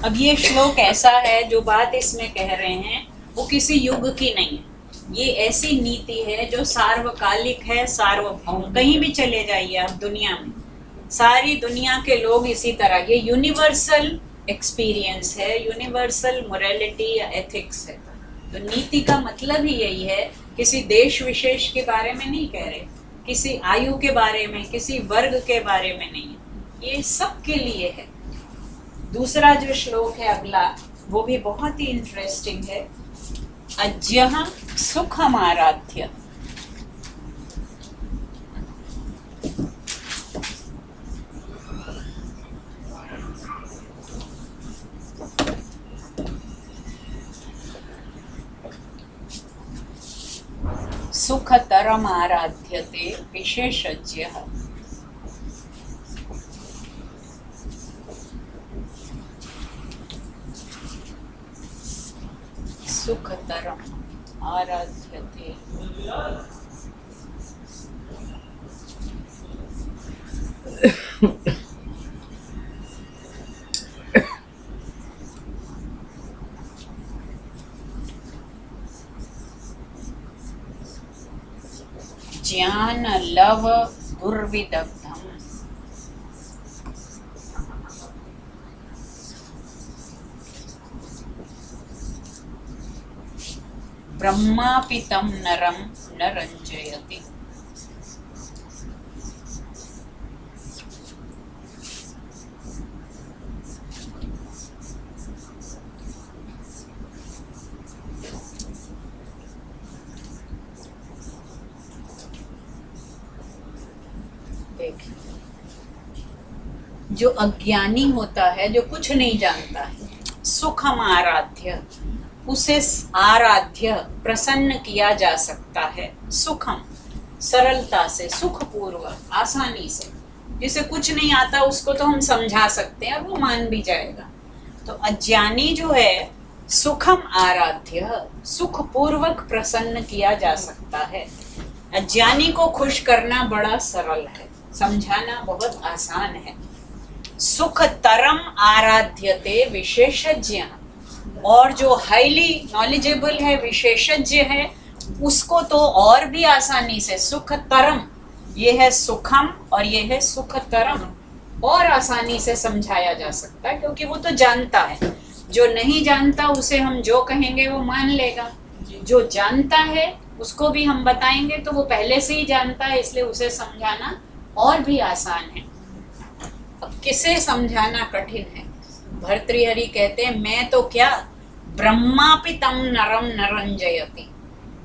अब ये श्लोक ऐसा है, जो बात इसमें कह रहे हैं वो किसी युग की नहीं है। ये ऐसी नीति है जो सार्वकालिक है, सार्वभौम। कहीं भी चले जाइए आप दुनिया में, सारी दुनिया के लोग इसी तरह, ये यूनिवर्सल एक्सपीरियंस है, यूनिवर्सल मोरालिटी या एथिक्स है। तो नीति का मतलब ही यही है, किसी देश विशेष के बारे में नहीं कह रहे, किसी आयु के बारे में, किसी वर्ग के बारे में नहीं है, ये सब के लिए है। दूसरा जो श्लोक है अगला, वो भी बहुत ही इंटरेस्टिंग है। अज्यः सुखम आराध्य। सुखतरम आराध्यते विशेषज्ञः। सुखतरम आराध्यते ज्ञान लव दुर्विदग्धम। ब्रह्मापितम नरम न रंजयति। जो अज्ञानी होता है, जो कुछ नहीं जानता है, सुखम आराध्य, उसे आराध्य प्रसन्न किया जा सकता है। सुखम सरलता से, सुखपूर्वक, आसानी से। जिसे कुछ नहीं आता उसको तो हम समझा सकते हैं और वो मान भी जाएगा। तो अज्ञानी जो है, सुखम आराध्य, सुखपूर्वक प्रसन्न किया जा सकता है। अज्ञानी को खुश करना बड़ा सरल है, समझाना बहुत आसान है। सुखतरम आराध्यते विशेषज्ञ, और जो हाईली नॉलेजेबल है, विशेषज्ञ है, उसको तो और भी आसानी से, सुखतरम, ये है सुखम और ये है सुखतरम, और आसानी से समझाया जा सकता है, क्योंकि वो तो जानता है। जो नहीं जानता उसे हम जो कहेंगे वो मान लेगा, जो जानता है उसको भी हम बताएंगे तो वो पहले से ही जानता है, इसलिए उसे समझाना और भी आसान है। अब किसे समझाना कठिन है? भर्तृहरि कहते हैं, मैं तो क्या, ब्रह्मापि तम नरम न रंजयति।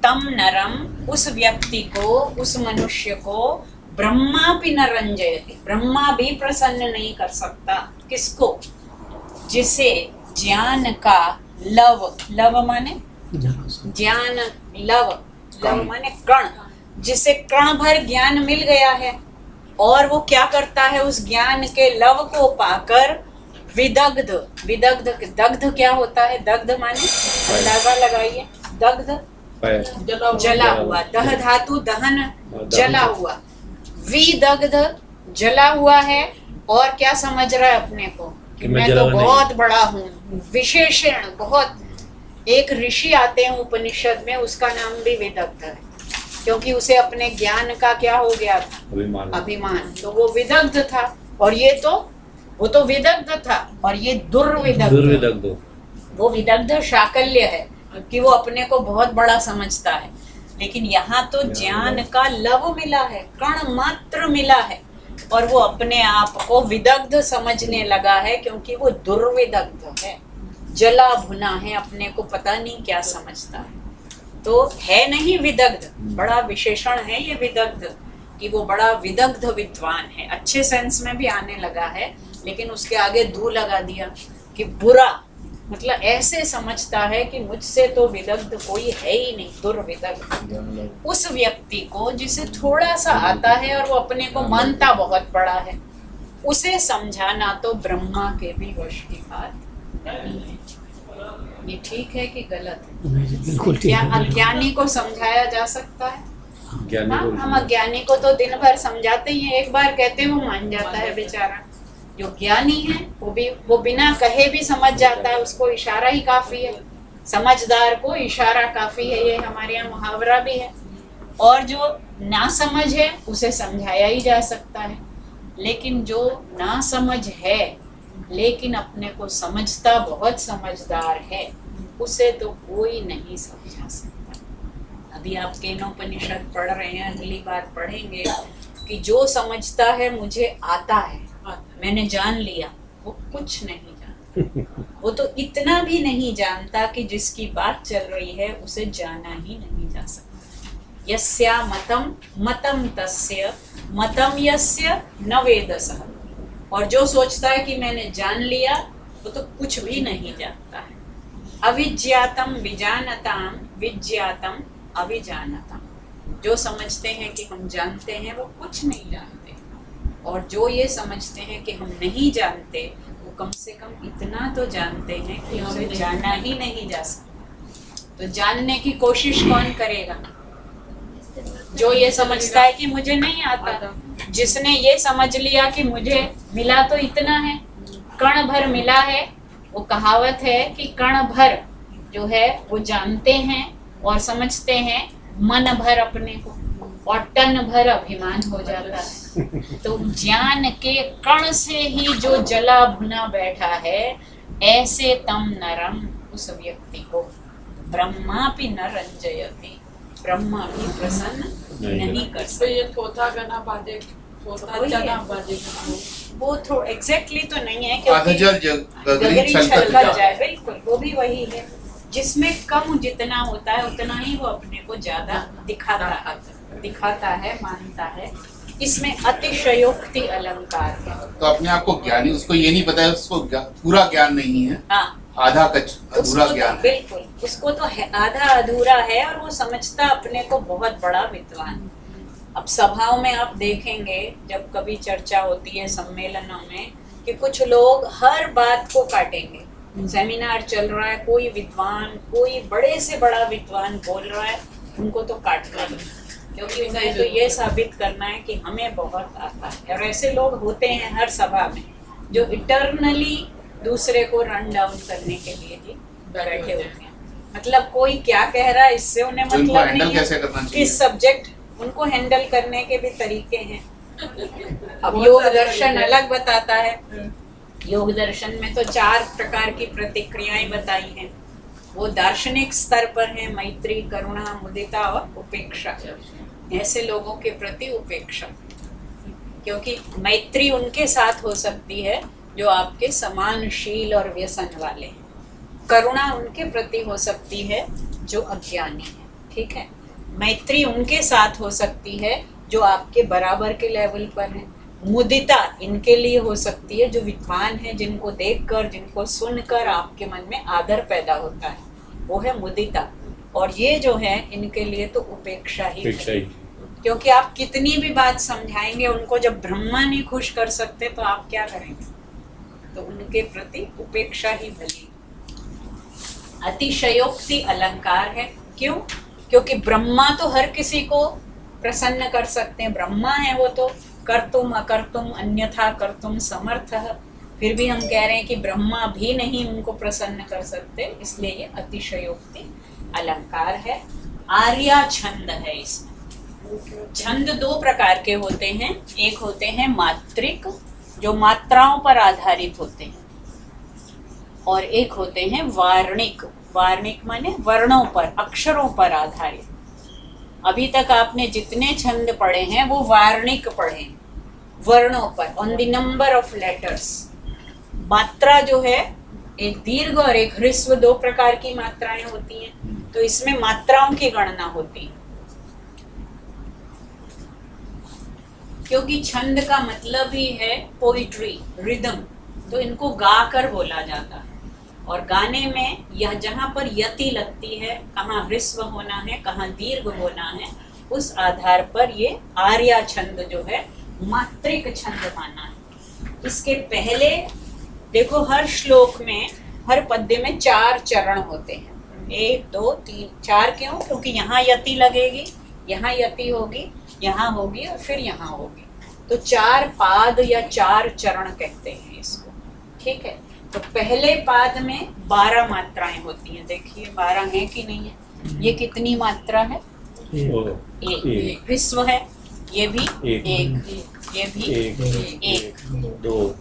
तम नरम, उस व्यक्ति को, उस मनुष्य को, ब्रह्मापि न रंजयति, ब्रह्मा भी प्रसन्न नहीं कर सकता। किसको? जिसे ज्ञान का लव, लव माने ज्ञान, लव, लव माने कण, जिसे कण भर ज्ञान मिल गया है और वो क्या करता है, उस ज्ञान के लव को पाकर विदग्ध, विदग्ध, दग्ध क्या होता है? दग्ध माने लगा, लगाइए, दग्ध जला हुआ, दह धातु दहन, जला हुआ, विदग्ध जला हुआ है। और क्या समझ रहा है अपने को कि मैं तो बहुत बड़ा हूँ, विशेषण बहुत। एक ऋषि आते हैं उपनिषद में, उसका नाम भी विदग्ध है, क्योंकि उसे अपने ज्ञान का क्या हो गया था? अभिमान। तो वो विदग्ध था और ये तो, वो तो विदग्ध था और ये दुर्विदग्ध। वो विदग्ध शाकल्य है कि वो अपने को बहुत बड़ा समझता है, लेकिन यहाँ तो ज्ञान का लव मिला है, कण मात्र मिला है और वो अपने आप को विदग्ध समझने लगा है, क्योंकि वो दुर्विदग्ध है, जला भुना है, अपने को पता नहीं क्या समझता है। तो है नहीं विदग्ध, बड़ा विशेषण है ये विदग्ध, कि वो बड़ा विदग्ध विद्वान है। अच्छे सेंस में भी आने लगा है, लेकिन उसके आगे दू लगा दिया कि बुरा, मतलब ऐसे समझता है कि मुझसे तो विदग्ध कोई है ही नहीं, दुर्विदग्ध। उस व्यक्ति को जिसे थोड़ा सा आता है और वो अपने को मानता बहुत बड़ा है, उसे समझाना तो ब्रह्मा के भी वश की बात नहीं है। ये ठीक है कि गलत है? क्या अज्ञानी को समझाया जा सकता है? हाँ, हम अज्ञानी को तो दिन भर समझाते ही हैं, एक बार कहते हैं वो मान जाता है बेचारा। जो ज्ञानी है वो बिना कहे भी समझ जाता है, उसको इशारा ही काफी है। समझदार को इशारा काफी है, ये हमारे यहाँ मुहावरा भी है। और जो ना समझ है उसे समझाया ही जा सकता है, लेकिन जो ना समझ है लेकिन अपने को समझता बहुत समझदार है, उसे तो कोई नहीं समझा सकता। अभी आप केनोपनिषद पढ़ रहे हैं, अगली बार पढ़ेंगे कि जो समझता है मुझे आता है, मैंने जान लिया, वो कुछ नहीं जानता। वो तो इतना भी नहीं जानता कि जिसकी बात चल रही है उसे जाना ही नहीं जा सकता। यस्या मतम मतम तस्य मतम यस्य न वेदसः। और जो सोचता है कि मैंने जान लिया, वो तो कुछ भी नहीं जानता है। अविज्ञातम विजानताम विज्ञातम अविजानताम। जो समझते हैं कि हम जानते हैं वो कुछ नहीं जानते, और जो ये समझते हैं कि हम नहीं जानते वो कम से कम इतना तो जानते हैं कि उसे जाना ही नहीं जा सकता। तो जानने की कोशिश कौन करेगा? जो ये समझता है कि मुझे नहीं आता। जिसने ये समझ लिया कि मुझे मिला तो इतना है, कण भर मिला है, वो कहावत है कि कण भर जो है वो जानते हैं और समझते हैं, मन भर अपने को, और टन भर अभिमान हो जाता है। तो ज्ञान के कण से ही जो जला भुना बैठा है, ऐसे तम नरम, उस व्यक्ति को ब्रह्मापि न रंजयति, ब्रह्मा भी प्रसन्न नहीं कर सकते। ये थोथा गना बाजे, थोथा जना बाजे, वो थोड़ा एग्जैक्टली तो नहीं है, गगरी छल छल कर जाए, बिल्कुल वो भी वही है। जिसमें कम जितना होता है उतना ही वो अपने को ज्यादा दिखाता है, मानता है। इसमें अतिशयोक्ति अलंकार है। तो अपने आप को ज्ञानी, उसको ये नहीं पता है, उसको पूरा ज्ञान नहीं है, हाँ, आधा अधूरा ज्ञान है। बिल्कुल, उसको तो आधा अधूरा है और वो समझता अपने को बहुत बड़ा विद्वान। अब सभाओं में आप देखेंगे, जब कभी चर्चा होती है सम्मेलनों में, कि कुछ लोग हर बात को काटेंगे। सेमिनार चल रहा है, कोई विद्वान, कोई बड़े से बड़ा विद्वान बोल रहा है, उनको तो काटना ही, क्योंकि उन्हें तो ये साबित करना है कि हमें बहुत आता है। और ऐसे लोग होते हैं हर सभा में, जो इटर्नली दूसरे को रन डाउन करने के लिए ही बैठे होते हैं। मतलब कोई क्या कह रहा है इससे उन्हें मतलब नहीं है, किस सब्जेक्ट, उनको हैंडल करने के भी तरीके हैं। अब योग दर्शन अलग बताता है। योग दर्शन में तो 4 प्रकार की प्रतिक्रियाएं बताई हैं। वो दार्शनिक स्तर पर है, मैत्री, करुणा, मुदिता और उपेक्षा। ऐसे लोगों के प्रति उपेक्षा, क्योंकि मैत्री उनके साथ हो सकती है जो आपके समानशील और व्यसन वाले हैं। करुणा उनके प्रति हो सकती है जो अज्ञानी है, ठीक है। मैत्री उनके साथ हो सकती है जो आपके बराबर के लेवल पर है। मुदिता इनके लिए हो सकती है जो विद्वान है, जिनको देखकर, जिनको सुनकर आपके मन में आदर पैदा होता है, वो है मुदिता। और ये जो है इनके लिए तो उपेक्षा ही है, क्योंकि आप कितनी भी बात समझाएंगे उनको, जब ब्रह्मा नहीं खुश कर सकते तो आप क्या करेंगे? तो उनके प्रति उपेक्षा ही भली। अतिशयोक्ति अलंकार है, क्यों? क्योंकि ब्रह्मा तो हर किसी को प्रसन्न कर सकते हैं, ब्रह्मा है वो तो कर्तुम अकर्तुम अन्यथा कर्तुम समर्थ है। फिर भी हम कह रहे हैं कि ब्रह्मा भी नहीं उनको प्रसन्न कर सकते, इसलिए ये अतिशयोक्ति अलंकार है। आर्या छंद है इसमें। छंद दो प्रकार के होते हैं, एक होते हैं मात्रिक जो मात्राओं पर आधारित होते हैं, और एक होते हैं वार्णिक। वार्णिक माने वर्णों पर, अक्षरों पर आधारित। अभी तक आपने जितने छंद पढ़े हैं वो वार्णिक पढ़े, वर्णों पर, on the number of letters. मात्रा जो है एक दीर्घ और एक ह्रस्व, दो प्रकार की मात्राएं होती हैं, तो इसमें मात्राओं की गणना होती है। क्योंकि छंद का मतलब ही है पोइट्री, रिदम, तो इनको गाकर बोला जाता है। और गाने में यह जहाँ पर यति लगती है, कहाँ ह्रस्व होना है, कहाँ दीर्घ होना है, उस आधार पर ये आर्या छंद जो है मात्रिक छंद माना है। इसके पहले देखो, हर श्लोक में, हर पद्य में 4 चरण होते हैं। 1 2 3 4 क्यों? क्योंकि यहाँ यति लगेगी, यहाँ यति होगी, यहाँ होगी और फिर यहाँ होगी, तो 4 पाद या 4 चरण कहते हैं इसको, ठीक है। तो पहले पाद में 12 मात्राएं होती हैं। देखिए 12 है कि नहीं है? ये कितनी मात्रा है? एक। विश्व है, ये भी एक, ये भी एक, दो।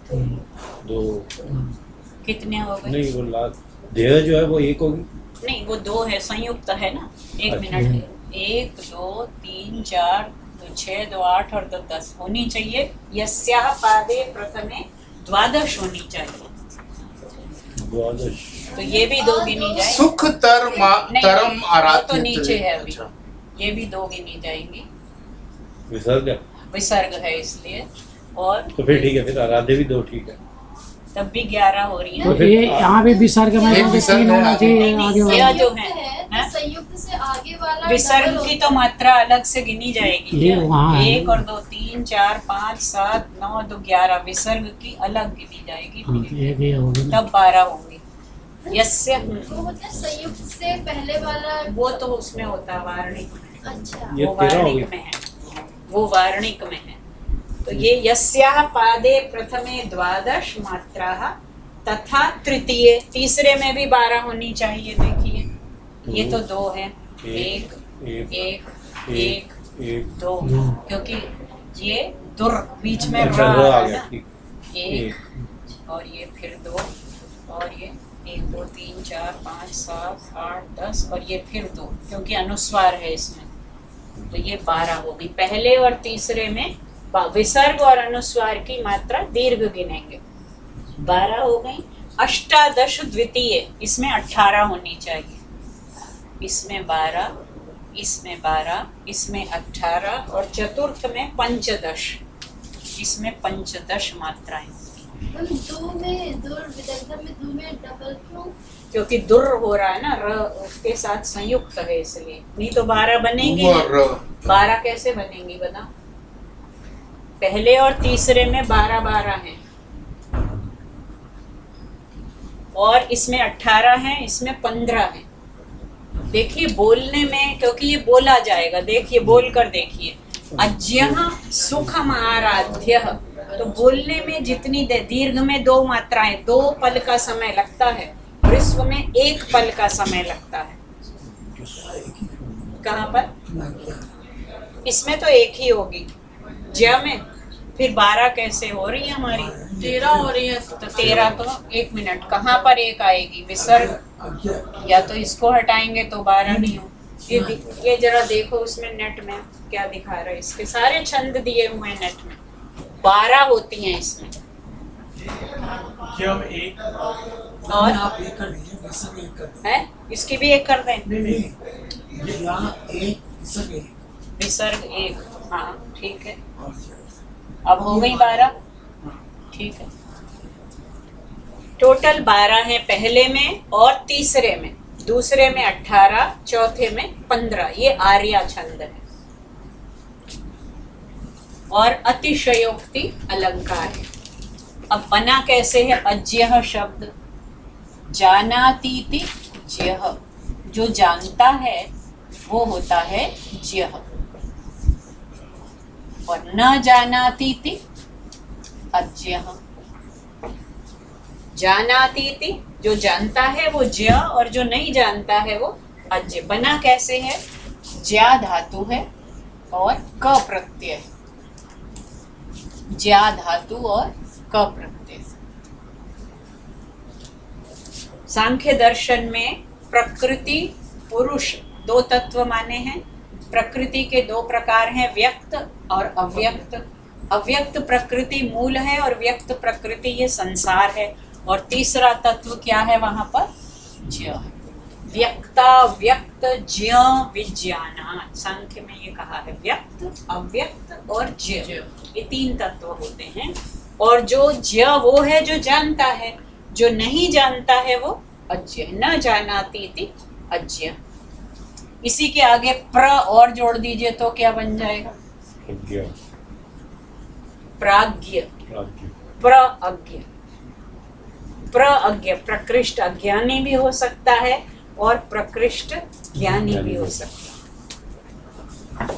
कितने हो गए? नहीं, वो देह जो है वो एक होगी। नहीं, वो 2 है, संयुक्त है ना। 1 मिनट, 1 2 3 4 2 6 2 8 और 2 10 होनी चाहिए। यस्याः पादे प्रथमे 12 होनी चाहिए, 12। तो ये भी 2 गिनी जाए। सुख तरम आराध्य तो नीचे है अभी, ये भी 2 गिनी जाएंगी। विसर्ग है इसलिए, और तो फिर ठीक है, फिर आराध्य भी 2 ठीक है, तब भी 11 हो रही तो है। ये यहाँ भी विसर्ग में 3 होना चाहिए आगे यह वाला। जो है संयुक्त से आगे वाला विसर्ग की तो मात्रा अलग से गिनी जाएगी। ये वहाँ है। 1 और 2 3 4 5 7 9 2 11 विसर्ग की अलग गिनी जाएगी, हाँ, तो एक ये होगी ना। तब 12 होंगी। यस्य वो होता है संयुक्त से पहले वाला, वो तो उसमें होता है वार्णिक में। अच्छा ये वो 13 वार्णिक होगी। में है, वो वार्णिक में है। तो ये यस्याः पादे प्रथमे 12 मात्राः तथा तृतीय, तीसरे में भी 12 होनी चाहिए। देखिए ये तो 2 है, 1 1 2, क्योंकि ये दुर बीच में अच्छा, र आ है गया, ना। ठीक। 1 और ये फिर 2 और ये 1 2 3 4 5 7 8 10 और ये फिर 2, क्योंकि अनुस्वार है इसमें, तो ये 12 होगी। पहले और तीसरे में विसर्ग और अनुस्वार की मात्रा दीर्घ गिनेंगे। 12 हो गई। अष्टादश द्वितीय, इसमें 18 होनी चाहिए। इसमें 12, इसमें 12, इसमें 18 और चतुर्थ में पंचदश, इसमें पंचदश मात्राएं। दो में दुर विदग्ध में दो में डबल क्यों? क्योंकि दुर हो रहा है ना, र उसके साथ संयुक्त है, इसलिए। नहीं तो 12 बनेंगे। 12 कैसे बनेंगी बता? पहले और तीसरे में 12 12 है, और इसमें 18 है, इसमें 15 है। देखिए बोलने में, क्योंकि ये बोला जाएगा, देखिए बोल कर देखिए। अज्यः सुखम आराध्य, तो बोलने में जितनी दीर्घ में 2 मात्राएं, 2 पल का समय लगता है, ह्रस्व में 1 पल का समय लगता है। कहाँ पर? इसमें तो 1 ही होगी, ज्या में। फिर 12 कैसे हो रही है हमारी? 13 हो रही है। तो 13 तो 1 मिनट, कहाँ पर 1 आएगी? विसर्ग, या तो इसको हटाएंगे तो 12 नहीं हो। ये जरा देखो उसमें नेट में क्या दिखा रहा है, इसके सारे छंद दिए हुए हैं नेट में, 12 होती हैं इसमें। जब और आप एक कर दीजिए, विसर्ग एक कर दीजिए। है, इसकी भी एक कर दें। नहीं नहीं, ये यहाँ एक विसर्ग एक विसर्ग एक, हाँ ठीक है। और अब हो गई 12। ठीक है, टोटल 12 है पहले में और तीसरे में, दूसरे में 18, चौथे में 15। ये आर्या छंद है और अतिशयोक्ति अलंकार है। अब बना कैसे है? अज्यः शब्द, जानातीति ज्यः, जो जानता है वो होता है ज्यः, और न जानातीति अज्यः। जानातीति जो जानता है वो ज्य, और जो नहीं जानता है वो अज्य। बना कैसे है? ज्या धातु है और क प्रत्यय है। ज्या धातु और क प्रत्यय। सांख्य दर्शन में प्रकृति पुरुष 2 तत्व माने हैं। प्रकृति के 2 प्रकार हैं, व्यक्त और अव्यक्त। अव्यक्त प्रकृति मूल है और व्यक्त प्रकृति ये संसार है। और तीसरा तत्व क्या है वहां पर? ज्य। व्यक्ता व्यक्त ज्य विज्ञानात्, सांख्य में ये कहा है, व्यक्त अव्यक्त और ज्य, ये 3 तत्व होते हैं। और जो ज्य वो है जो जानता है, जो नहीं जानता है वो अज्य। न जानातीति अज्य। इसी के आगे प्र और जोड़ दीजिए तो क्या बन जाएगा? प्रज्ञा, प्राज्ञ, राज्य, प्रअज्ञ। प्रअज्ञ प्रकृष्ट अज्ञानी भी हो सकता है और प्रकृष्ट ज्ञानी भी हो सकता है।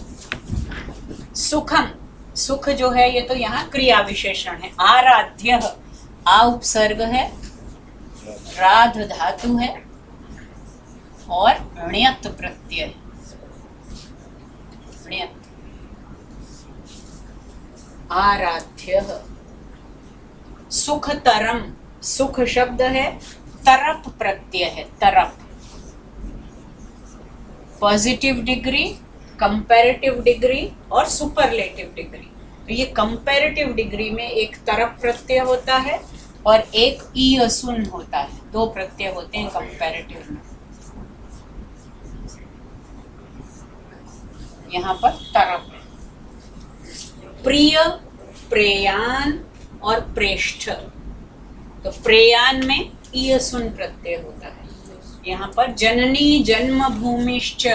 सुखम, सुख जो है ये तो यहाँ क्रिया विशेषण है। आराध्य, आ उपसर्ग है, राध धातु है और ण्यत प्रत्यय है। ण्यत। आराध्य। सुखतरम, सुख शब्द है, तरप प्रत्यय है, तरप। पॉजिटिव डिग्री, कंपैरेटिव डिग्री और सुपरलेटिव डिग्री। तो ये कंपैरेटिव डिग्री में एक तरप प्रत्यय होता है और एक ई असुन होता है। 2 प्रत्यय होते हैं कंपैरेटिव में। यहाँ पर तरप। प्रिय, प्रेयान और प्रेष्ठ। तो प्रेयान में ईयसुन प्रत्यय होता है। यहाँ पर जननी जन्मभूमिश्च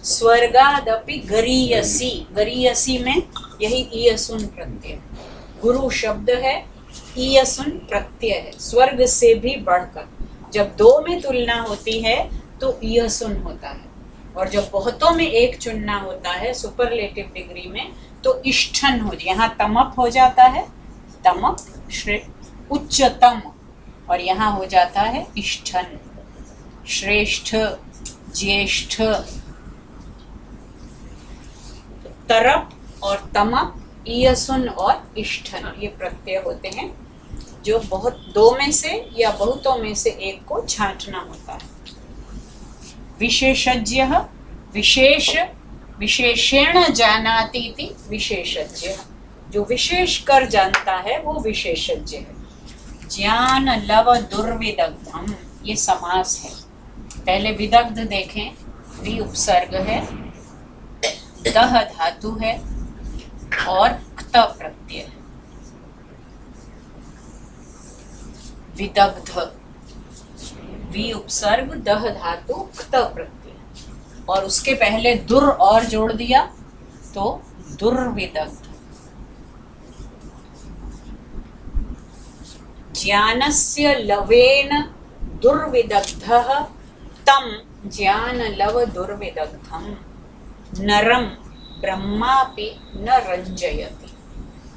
स्वर्गादपि गरीयसी, गरीयसी में यही ईयसुन प्रत्यय। गुरु शब्द है, ईयसुन प्रत्यय है, स्वर्ग से भी बढ़कर। जब 2 में तुलना होती है तो ईयसुन होता है, और जब बहुतों में एक चुनना होता है सुपरलेटिव डिग्री में तो इष्ठन हो। यहाँ तमप हो जाता है, तमप उच्चतम, और यहाँ हो जाता है इष्ठन, श्रेष्ठ, ज्येष्ठ। तरप और तमप, ईयसुन और इष्ठन, ये प्रत्यय होते हैं जो बहुत 2 में से या बहुतों में से एक को छांटना होता है। विशेषज्ञ, विशेष, विशेषेण जानातीति विशेषज्ञ, जो विशेष कर जानता है वो विशेषज्ञ है। ज्ञान लव दुर्विदग्धम, ये समास है। पहले विदग्ध देखें, वि उपसर्ग है, दह धातु है और क्त प्रत्यय। विदग्ध, वि उपसर्ग, दह धातु, क्त प्रत्यय, और उसके पहले दुर और जोड़ दिया तो दुर्विदग्ध। ज्ञानस्य लवेन दुर्विदग्धः तम ज्ञान लव दुर्विदग्धम नरम ब्रह्मापि न रंजयति।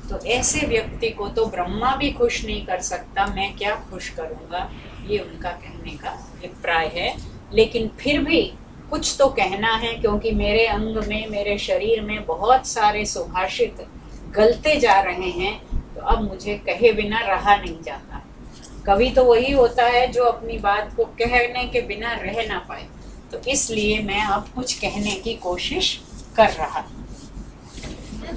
तो ऐसे व्यक्ति को तो ब्रह्मा भी खुश नहीं कर सकता, मैं क्या खुश करूंगा, ये उनका कहने का अभिप्राय है। लेकिन फिर भी कुछ तो कहना है, क्योंकि मेरे अंग में, मेरे शरीर में बहुत सारे सुभाषित गलते जा रहे हैं, तो अब मुझे कहे बिना रहा नहीं जाता। कवि तो वही होता है जो अपनी बात को कहने के बिना रह ना पाए, तो इसलिए मैं अब कुछ कहने की कोशिश कर रहा।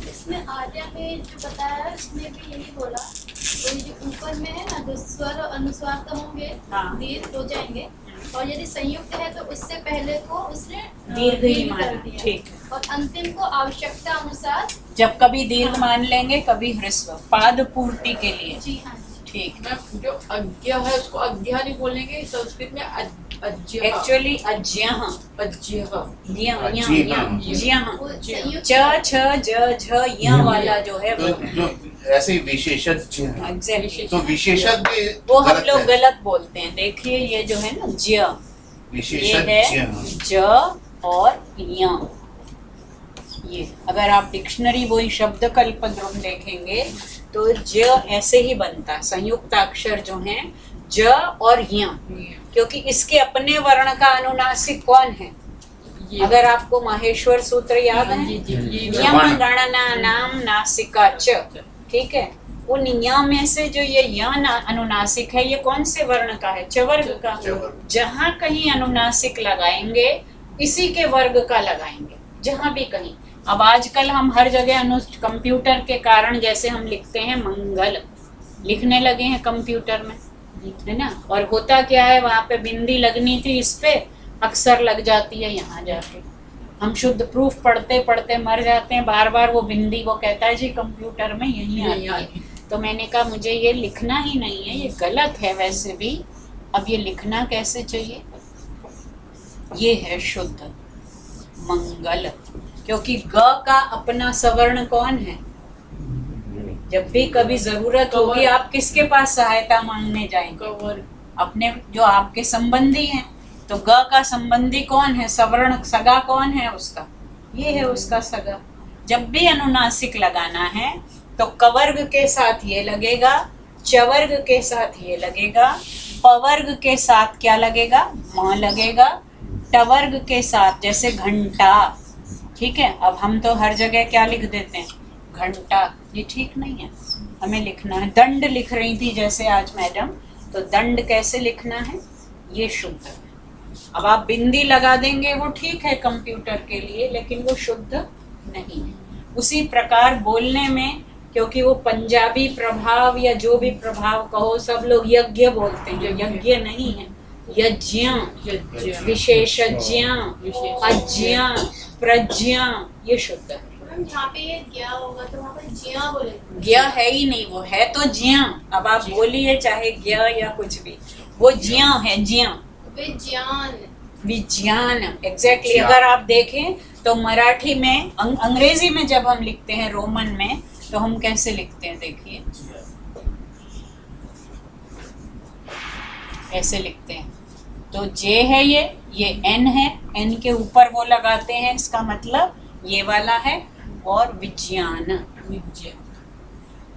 इसमें आर्या में जो बताया इसमें भी यही बोला तो ये जो ऊपर में है ना, जो स्वर और अनुस्वार तो होंगे, हाँ। दीर्घ हो जाएंगे, और यदि संयुक्त है तो उससे पहले को उसने दीर्घ ही कर माना, दिया। ठीक है। और अंतिम को आवश्यकता अनुसार, जब कभी दीर्घ मान लेंगे, कभी ह्रस्व, पाद पूर्ति के लिए। जी हाँ, ठीक। मैम जो अज्ञा है उसको अज्ञा नहीं बोलेंगे संस्कृत में, अज्ञा। एक्चुअली अज्ञः, अज्ञा। वो संयुक्त च छ ज झ य वाला जो है तो वो जो ऐसे विशेषज्ञ हैं, एग्जैक्टली, तो विशेषज्ञ वो हम गलत लोग है। गलत बोलते हैं। देखिए ये जो है ना ज, ये विशेषज्ञ है ज और य। ये अगर आप डिक्शनरी वही शब्द कल्पद्रुम देखेंगे तो ज ऐसे ही बनता है, संयुक्त अक्षर जो हैं ज और य, क्योंकि इसके अपने वर्ण का अनुनासिक कौन है? अगर आपको माहेश्वर सूत्र याद है, यम गणना नाम नासिका च, ठीक है, उन य में से जो ये य अनुनासिक है, ये कौन से वर्ण का है? चवर्ग का। जहाँ कहीं अनुनासिक लगाएंगे इसी के वर्ग का लगाएंगे, जहाँ भी कहीं। अब आजकल हम हर जगह कंप्यूटर के कारण जैसे हम लिखते हैं मंगल, लिखने लगे हैं कंप्यूटर में, है ना, और होता क्या है, वहाँ पे बिंदी लगनी थी, इस पे अक्सर लग जाती है यहाँ जाके। हम शुद्ध प्रूफ पढ़ते पढ़ते मर जाते हैं, बार बार वो बिंदी, वो कहता है जी कंप्यूटर में यही आती है। तो मैंने कहा मुझे ये लिखना ही नहीं है, ये गलत है वैसे भी, अब ये लिखना कैसे चाहिए? ये है शुद्ध मंगल, क्योंकि ग का अपना सवर्ण कौन है? जब भी कभी जरूरत होगी आप किसके पास सहायता मांगने जाएंगे? अपने जो आपके संबंधी हैं। तो ग का संबंधी कौन है? सवर्ण सगा कौन है उसका? ये है उसका सगा। जब भी अनुनासिक लगाना है तो कवर्ग के साथ ये लगेगा, चवर्ग के साथ ये लगेगा, पवर्ग के साथ क्या लगेगा? मां लगेगा, टवर्ग के साथ जैसे घंटा, ठीक है। अब हम तो हर जगह क्या लिख देते हैं? घंटा। ये ठीक नहीं है, हमें लिखना है। दंड लिख रही थी जैसे आज मैडम, तो दंड कैसे लिखना है? ये शुद्ध है। अब आप बिंदी लगा देंगे वो ठीक है कंप्यूटर के लिए, लेकिन वो शुद्ध नहीं है। उसी प्रकार बोलने में, क्योंकि वो पंजाबी प्रभाव या जो भी प्रभाव कहो, सब लोग यज्ञ बोलते हैं, जो यज्ञ नहीं है, यज्ञ, विशेषज्ञ, अज्ञ, प्रज्ञ, ये शुद्ध है। जहाँ पे ये ज्ञा होगा तो वहाँ पे ज्ञा बोलेंगे। ज्ञ है ही नहीं, वो है तो ज्ञ। अब आप बोलिए चाहे ज्ञ या कुछ भी, वो ज्ञ है, ज्ञ, विज्ञान, विज्ञान, एग्जैक्टली। अगर आप देखें तो मराठी में, अंग्रेजी में जब हम लिखते हैं रोमन में, तो हम कैसे लिखते हैं? देखिए ऐसे लिखते हैं। तो जे है ये एन है, एन के ऊपर वो लगाते हैं, इसका मतलब ये वाला है, और विज्ञान,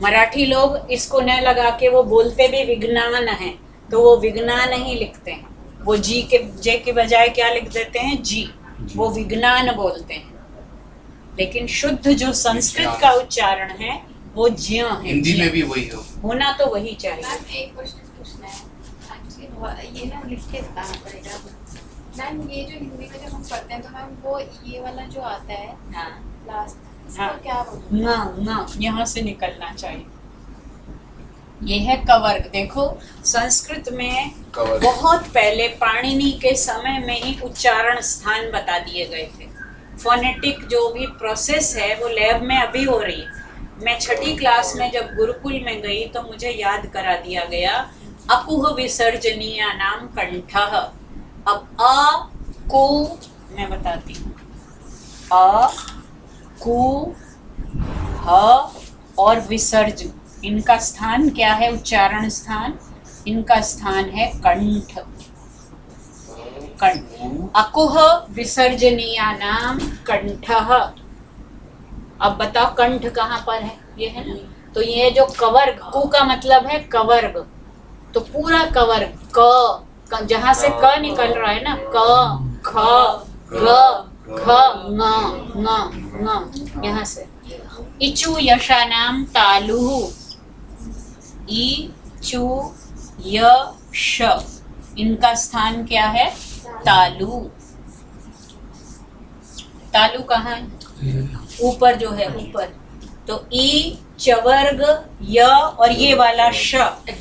मराठी लोग इसको न लगा के वो बोलते भी विज्ञान है, तो वो विज्ञान ही लिखते हैं। वो जी के, जे के बजाय क्या लिख देते हैं? जी, वो विज्ञान बोलते हैं। लेकिन शुद्ध जो संस्कृत का उच्चारण है वो ज्ञ है। हिंदी में भी वही हो, होना तो वही चाहिए। मैम एक क्वेश्चन पूछना है, एक्चुअली ये ना लिख के बताना पड़ेगा। मैम ये जो हिंदी में जब हम पढ़ते हैं तो मैम वो ये वाला जो आता है हाँ, लास्ट, इसको हाँ। क्या बोलते हैं? यहाँ से निकलना चाहिए। ये है कवर्ग। देखो संस्कृत में कवर्ग। बहुत पहले पाणिनि के समय में ही उच्चारण स्थान बता दिए गए थे। फोनेटिक जो भी प्रोसेस है वो लैब में अभी हो रही है। मैं छठी क्लास में जब गुरुकुल में गई तो मुझे याद करा दिया गया, अकुह विसर्जनीय नाम कंठः। अब अ को मैं बताती हूँ, अ कु ह और विसर्ज, इनका स्थान क्या है? उच्चारण स्थान, इनका स्थान है कंठ। कंठ, अकुह विसर्जनीया नाम कंठः। अब बताओ कंठ कहाँ पर है? ये है ना। तो ये जो कवर्ग, कु का मतलब है कवर्ग, तो पूरा कवर्ग क, जहाँ से क निकल रहा है ना, क, ख, ग, घ, ङ, यहाँ से। इचु यशानाम तालुः, ई चु य श, इनका स्थान क्या है? तालु। तालु कहाँ है? ऊपर जो है, ऊपर। तो ई चवर्ग य और ये वाला श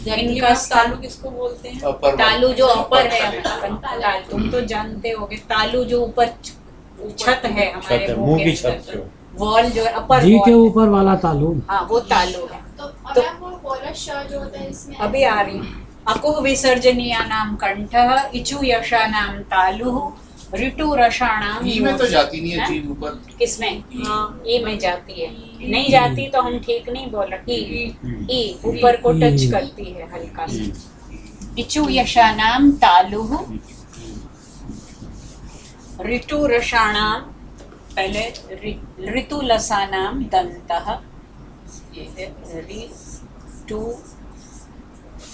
इनका स्थान। तालु किसको बोलते हैं? अपर तालु जो अपर है अपर अपन, तुम तो जानते होगे, तालु जो ऊपर छत है छत हमारे है, मुंह मुंह के की छत अंदर, जो वॉल जो है अपर जी के वॉल, ऊपर वाला तालु। हाँ वो तालु है। तो तो- मैम वो बोला श जो होता है इसमें अभी आ रही। अकुह विसर्जनीयानां कंठः, इचु यशानां तालुः, ऋतु रसाणाम। ई में तो जाती नहीं है हाँ? जी ऊपर। किसमें? ई में जाती है। नहीं जाती तो हम ठीक नहीं बोल रहे। ई ऊपर को टच करती है हल्का सा। इचु यशानाम तालुः, ऋतु रसाणाम, पहले ऋतु लसानाम दंतः, ये है ऋतु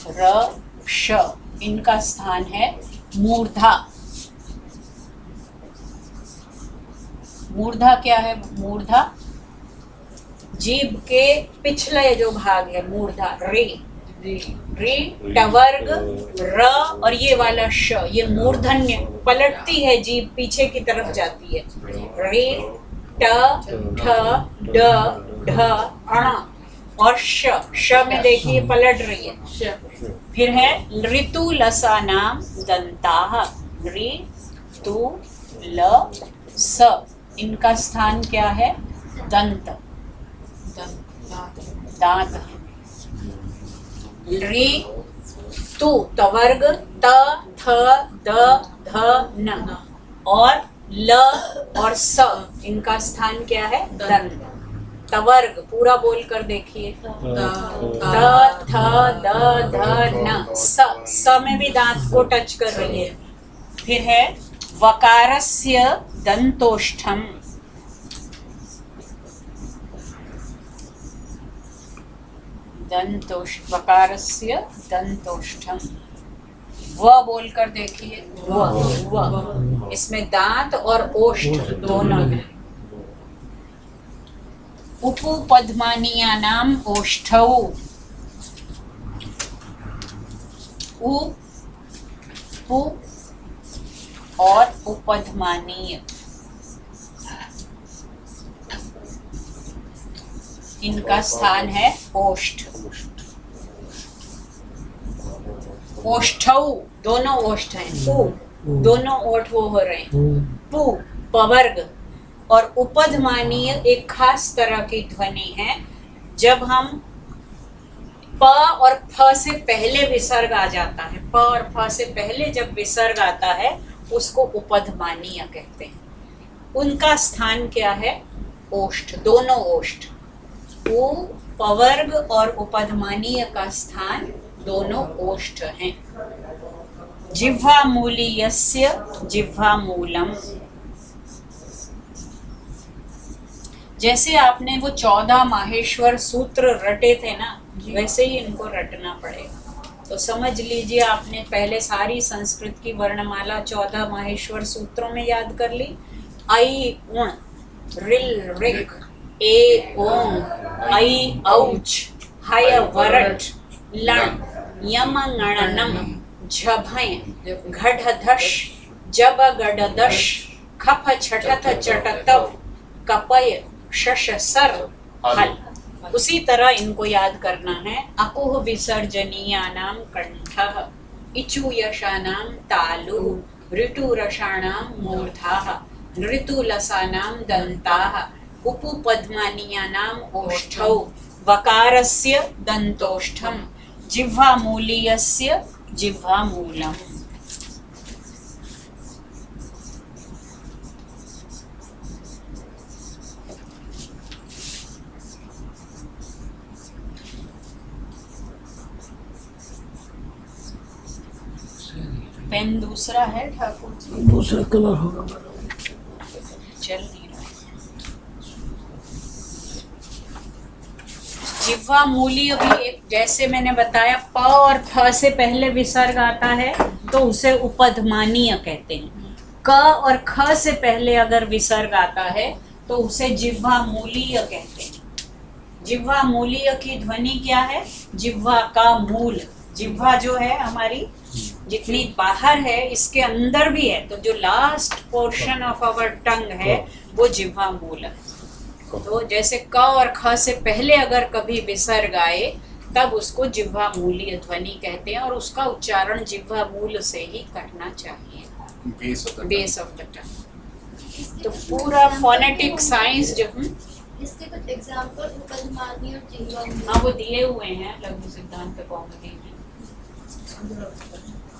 र श, इनका स्थान है मूर्धा। मूर्धा क्या है? मूर्धा जीभ के पिछले जो भाग है, मूर्धा रे, रे टवर्ग र और ये वाला श, ये मूर्धन्य, पलटती है जीभ, पीछे की तरफ जाती है। रे ट ठ ड ढ अण और श में देखिए पलट रही है। फिर है ऋतु लसानाम दंताः, ऋ तु ल स, इनका स्थान क्या है? दंत, दांत। ऋ तु तवर्ग त थ द ध न और ल और स, इनका स्थान क्या है? दंत। तवर्ग पूरा बोल कर देखिए, त थ द ध न, स में भी दांत को टच कर रही है। फिर है वकारस्य दंतोष्ठम, वकारस्य दंतोष्ठम, व बोलकर देखिए, व, इसमें दांत और ओष्ठ दोनों है। उपपद्मानीयानाम ओष्ठौ, उपु और उपधमानीय, इनका स्थान है ओष्ठ। ओष्ठौ, दोनों ओष्ठ हैं। पु, दोनों ओठ वो हो रहे हैं। पु पवर्ग और उपधमानीय एक खास तरह की ध्वनि है। जब हम प और फ से पहले विसर्ग आ जाता है, प और फ से पहले जब विसर्ग आता है उसको उपधमानीय कहते हैं। उनका स्थान क्या है? ओष्ठ, दोनों ओष्ठ। उ पवर्ग और उपधमानीय का स्थान दोनों ओष्ठ हैं। जिह्वा मूलीयस्य जिह्वा मूलम, जैसे आपने वो 14 माहेश्वर सूत्र रटे थे ना, वैसे ही इनको रटना पड़ेगा। तो समझ लीजिए, आपने पहले सारी संस्कृत की वर्णमाला 14 माहेश्वर सूत्रों में याद कर ली। आई उण, रिल रिक, ए ओंग, आई औच, हय वरट, लण, यम गणनम, झभय, घढ़धश, जब गडदश, खफ छठथ चटतव, कपय, शश सर हल। उसी तरह इनको याद करना है। अकुह विसर्जनीयानाम कंठः, इचु यशानाम तालु, ऋतु रसाणाम मूर्धाः, ऋतु लसानाम दंताः, उपपद्मानीयानाम ओष्ठौ, वकारस्य दंतोष्ठम, जिह्वा मूलीयस्य जिह्वा मूलम। पेन दूसरा है ठाकुर जी? दूसरा कलर होगा। चल नहीं रहा। जिह्वा मूलीय भी एक, जैसे मैंने बताया, प और फ से पहले विसर्ग आता है तो उसे उपधमानीय कहते हैं। क और ख से पहले अगर विसर्ग आता है तो उसे जिह्वा मूलीय कहते हैं। जिह्वा मूलीय की ध्वनि क्या है? जिह्वा का मूल, जिह्वा जो है हमारी जितनी बाहर है इसके अंदर भी है, तो जो last portion of our tongue है वो जिह्वा मूल है। तो जैसे क और ख से पहले अगर कभी विसर्ग आए तब उसको जिह्वा मूलीय ध्वनि कहते हैं और उसका उच्चारण जिह्वा मूल से ही करना चाहिए, बेस ऑफ द टंग। तो पूरा फोनेटिक साइंस जो इसके कुछ एग्जांपल उपध्मानी और जिह्वा मूल हाँ वो दिए हुए हैं लघु सिद्धांत कौमुदी में।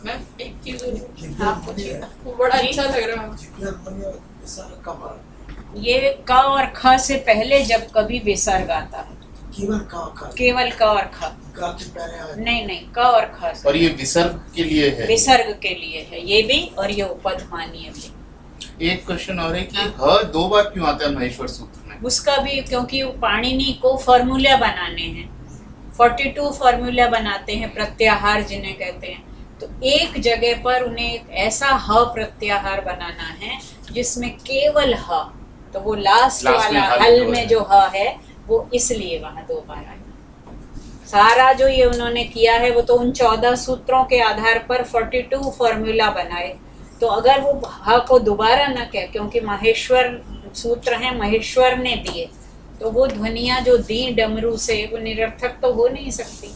मैम एक चीज हाँ पूछिए, वो बड़ा अच्छा लग रहा है। जिज्ञान और विसर्ग कब आए? ये क और ख से पहले जब कभी विसर्ग आता है, केवल का और खा केवल क और ख, का के पहले आए। नहीं क और ख से। और ये विसर्ग के लिए है, विसर्ग के लिए है ये भी और ये उपध्मानीय भी। एक क्वेश्चन और है कि ह 2 बार क्यों आता है महेश्वर सूत्र में? उसका भी क्योंकि पाणिनि को फॉर्मूला बनाने हैं, 42 फॉर्मूला बनाते हैं प्रत्याहार जिन्हें कहते हैं। तो एक जगह पर उन्हें एक ऐसा ह प्रत्याहार बनाना है जिसमें केवल ह, तो वो लास्ट वाला हल में जो ह है वो इसलिए वहां 2 बार आया। सारा जो ये उन्होंने किया है वो तो उन 14 सूत्रों के आधार पर 42 फॉर्मूला बनाए। तो अगर वो ह को दोबारा न कहे, क्योंकि महेश्वर सूत्र हैं, महेश्वर ने दिए, तो वो ध्वनिया जो दी डमरू से वो निरर्थक तो हो नहीं सकती।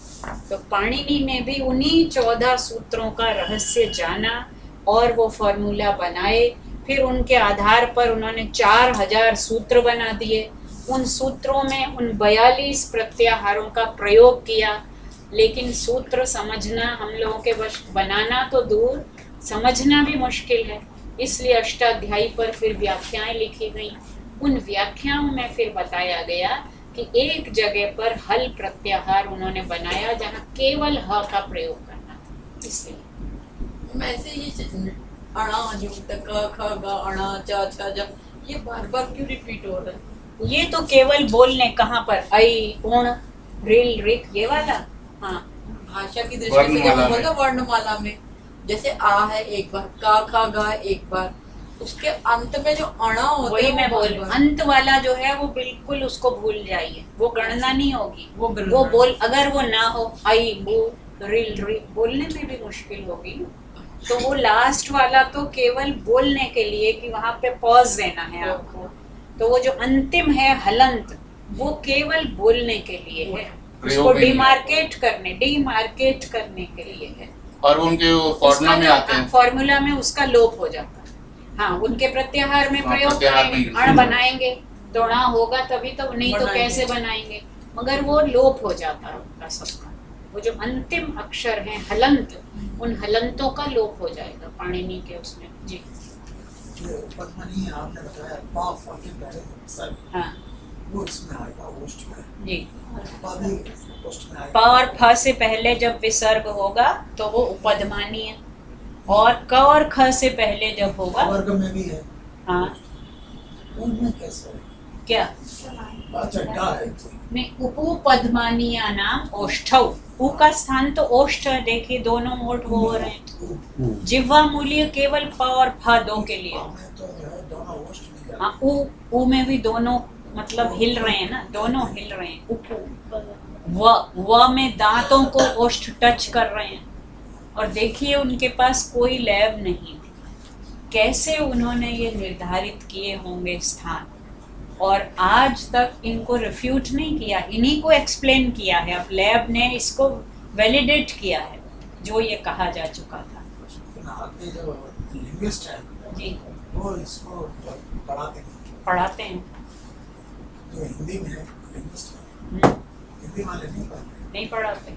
तो पाणिनि ने भी उन्हीं 14 सूत्रों का रहस्य जाना और वो फॉर्मूला बनाए। फिर उनके आधार पर उन्होंने 4000 सूत्र बना दिए। उन सूत्रों में उन 42 प्रत्याहारों का प्रयोग किया, लेकिन सूत्र समझना हम लोगों के वश, बनाना तो दूर, समझना भी मुश्किल है। इसलिए अष्टाध्यायी पर फिर व्याख्याएं लिखी गई। उन व्याख्याओं में फिर बताया गया कि एक जगह पर हल प्रत्याहार उन्होंने बनाया जहाँ केवल ह का प्रयोग करना था। इसलिए वैसे ये अणा जो क ख ग अणा च छ ज ये बार बार क्यों रिपीट हो रहा है? ये तो केवल बोलने कहाँ पर ऐ उण रिल रिक ये वाला। हाँ भाषा की दृष्टि से जब वर्णमाला बोलते वर्णमाला में जैसे आ है एक बार, का खा गा एक बार, उसके अंत में जो अणा होता वही है मैं वो बोल बार-बार। अंत वाला जो है वो बिल्कुल उसको भूल जाइए, वो गणना नहीं होगी। वो गणना वो बोल अगर वो ना हो आई बू रिल रि बोलने में भी मुश्किल होगी। तो वो लास्ट वाला तो केवल बोलने के लिए कि वहां पे पॉज देना है आपको। तो वो जो अंतिम है हलंत वो केवल बोलने के लिए है, उसको डिमार्केट करने के लिए है। और उनके वो फॉर्मूला में आते हैं, फॉर्मूला में उसका लोप हो जाता है। हाँ उनके प्रत्याहार में प्रयोग करेंगे, अण बनाएंगे, दोणा होगा तभी तो, नहीं तो कैसे बनाएंगे। मगर वो लोप हो जाता है उनका सबका। वो जो अंतिम अक्षर हैं हलंत, उन हलंतों का लोप हो जाएगा पाणिनि के उसमें। जी उपध्मानी आपने बताया पा फ के पहले विसर्ग, हाँ वो इसमें आएगा ओष्ठ में, जी। पा भी ओष्ठ में प आएगा। और फ से पहले जब विसर्ग होगा तो वो उपध्मानीय, और क और ख से पहले जब होगा, वर्ग में भी है, हाँ उनमें कैसे है? क्या अच्छा डा है नहीं, उपपध्मानीय नाम ओष्ठौ, उ का स्थान तो ओष्ठ है। देखिए दोनों ओठ हो रहे हैं। जिह्वा मूल्य केवल प और फ दो के लिए। पा में तो जो है दोनों ओष्ठ में जाते हाँ उ में भी दोनों मतलब हिल रहे हैं ना, दोनों हिल रहे हैं। उपु व में दांतों को ओष्ठ टच कर रहे हैं। और देखिए उनके पास कोई लैब नहीं थी, कैसे उन्होंने ये निर्धारित किए होंगे स्थान, और आज तक इनको रिफ्यूट नहीं किया, इन्हीं को एक्सप्लेन किया है। अब लैब ने इसको वैलिडेट किया है जो ये कहा जा चुका था। लेकिन आपके जो लिंग्विस्ट है जी वो इसको पढ़ाते हैं, जो हिंदी में है लिंग्विस्ट है, हम्म, हिंदी वाले नहीं पढ़ते। नहीं पढ़ाते।